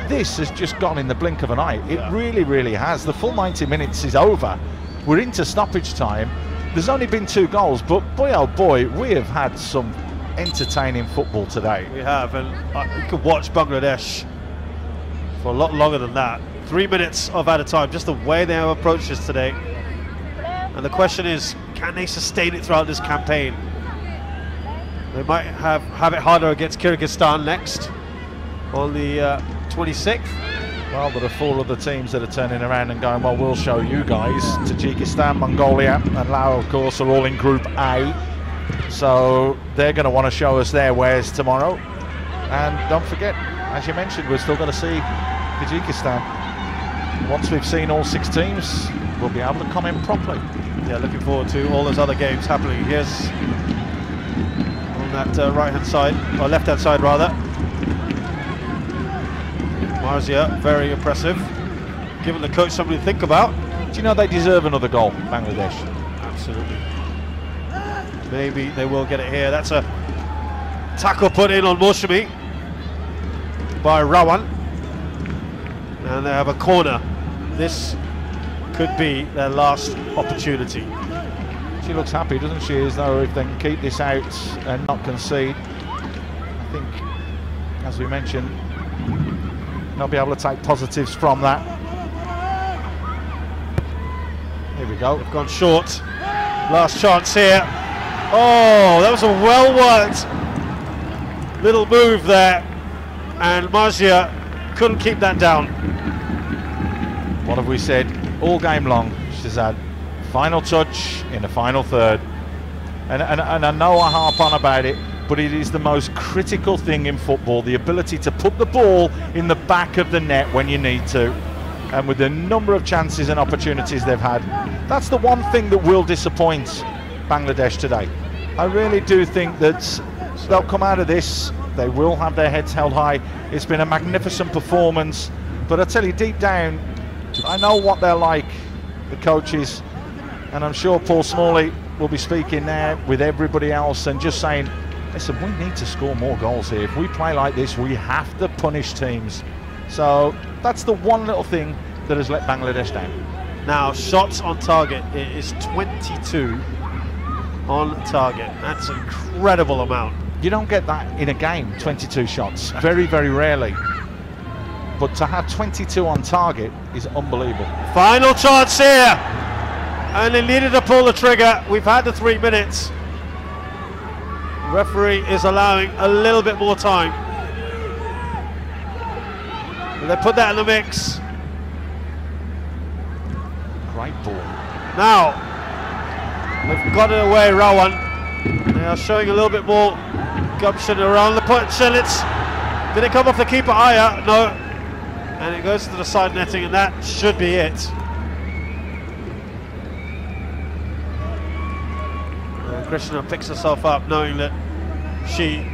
This has just gone in the blink of an eye. It really, really has. The full 90 minutes is over. We're into stoppage time. There's only been 2 goals, but boy, oh boy, we have had some entertaining football today.
We have, and you could watch Bangladesh for a lot longer than that. 3 minutes of added time, just the way they have approached this today. And the question is, can they sustain it throughout this campaign? They might have it harder against Kyrgyzstan next on the 26th.
Well, there are 4 other teams that are turning around and going, well, we'll show you guys. Tajikistan, Mongolia and Laos, of course, are all in Group A. So they're going to want to show us their wares tomorrow. And don't forget, as you mentioned, we're still going to see Tajikistan. Once we've seen all 6 teams, we'll be able to comment properly.
Yeah, looking forward to all those other games happening. Here's on that right-hand side, or left-hand side rather. Marzia, very impressive. Giving the coach something to think about.
Do you know they deserve another goal, Bangladesh?
Absolutely. Maybe they will get it here. That's a tackle put in on Moshami by Rawan. And they have a corner. This could be their last opportunity.
She looks happy, doesn't she, as though if they can keep this out and not concede. I think, as we mentioned, they'll be able to take positives from that. Here we go.
They've gone short. Last chance here. Oh, that was a well-worked little move there. And Marzia couldn't keep that down.
What have we said all game long, Shazad? Final touch in the final third. And I know I harp on about it, but it is the most critical thing in football, the ability to put the ball in the back of the net when you need to. And with the number of chances and opportunities they've had, that's the one thing that will disappoint Bangladesh today. I really do think that they'll come out of this, they will have their heads held high. It's been a magnificent performance, but I tell you, deep down, I know what they're like, the coaches, and I'm sure Paul Smalley will be speaking there with everybody else and just saying, listen, we need to score more goals here. If we play like this, we have to punish teams. So that's the one little thing that has let Bangladesh down.
Now, shots on target, it is 22 on target. That's an incredible amount.
You don't get that in a game, 22 shots, very, very rarely. But to have 22 on target is unbelievable.
Final chance here, and they needed to pull the trigger. We've had the 3 minutes. Referee is allowing a little bit more time. And they put that in the mix.
Great ball.
Now, they've got it away, Rawan. They are showing a little bit more gumption around the punch, and did it come off the keeper? Aya? No. And it goes to the side netting, and that should be it. Krishna picks herself up, knowing that she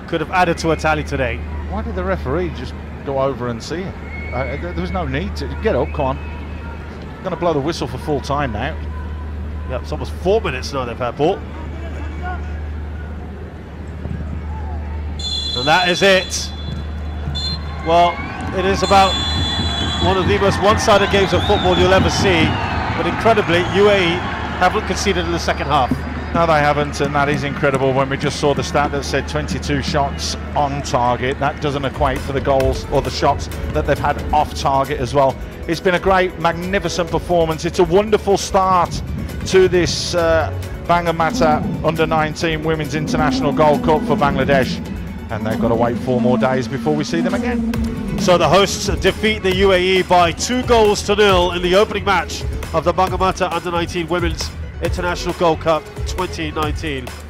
could have added to her tally today.
Why did the referee just go over and see it? There was no need to. Get up, come on. Going to blow the whistle for full time now.
Yep, it's almost 4 minutes now they've had ball. And that is it. Well, it is about one of the most one-sided games of football you'll ever see, but incredibly, UAE haven't conceded in the second half.
No, they haven't, and that is incredible when we just saw the stat that said 22 shots on target. That doesn't equate for the goals or the shots that they've had off target as well. It's been a great, magnificent performance. It's a wonderful start to this Bangamata U19 Women's International Gold Cup for Bangladesh. And they've got to wait 4 more days before we see them again.
So the hosts defeat the UAE by 2 goals to 0 in the opening match of the Bangamata U19 Women's International Gold Cup 2019.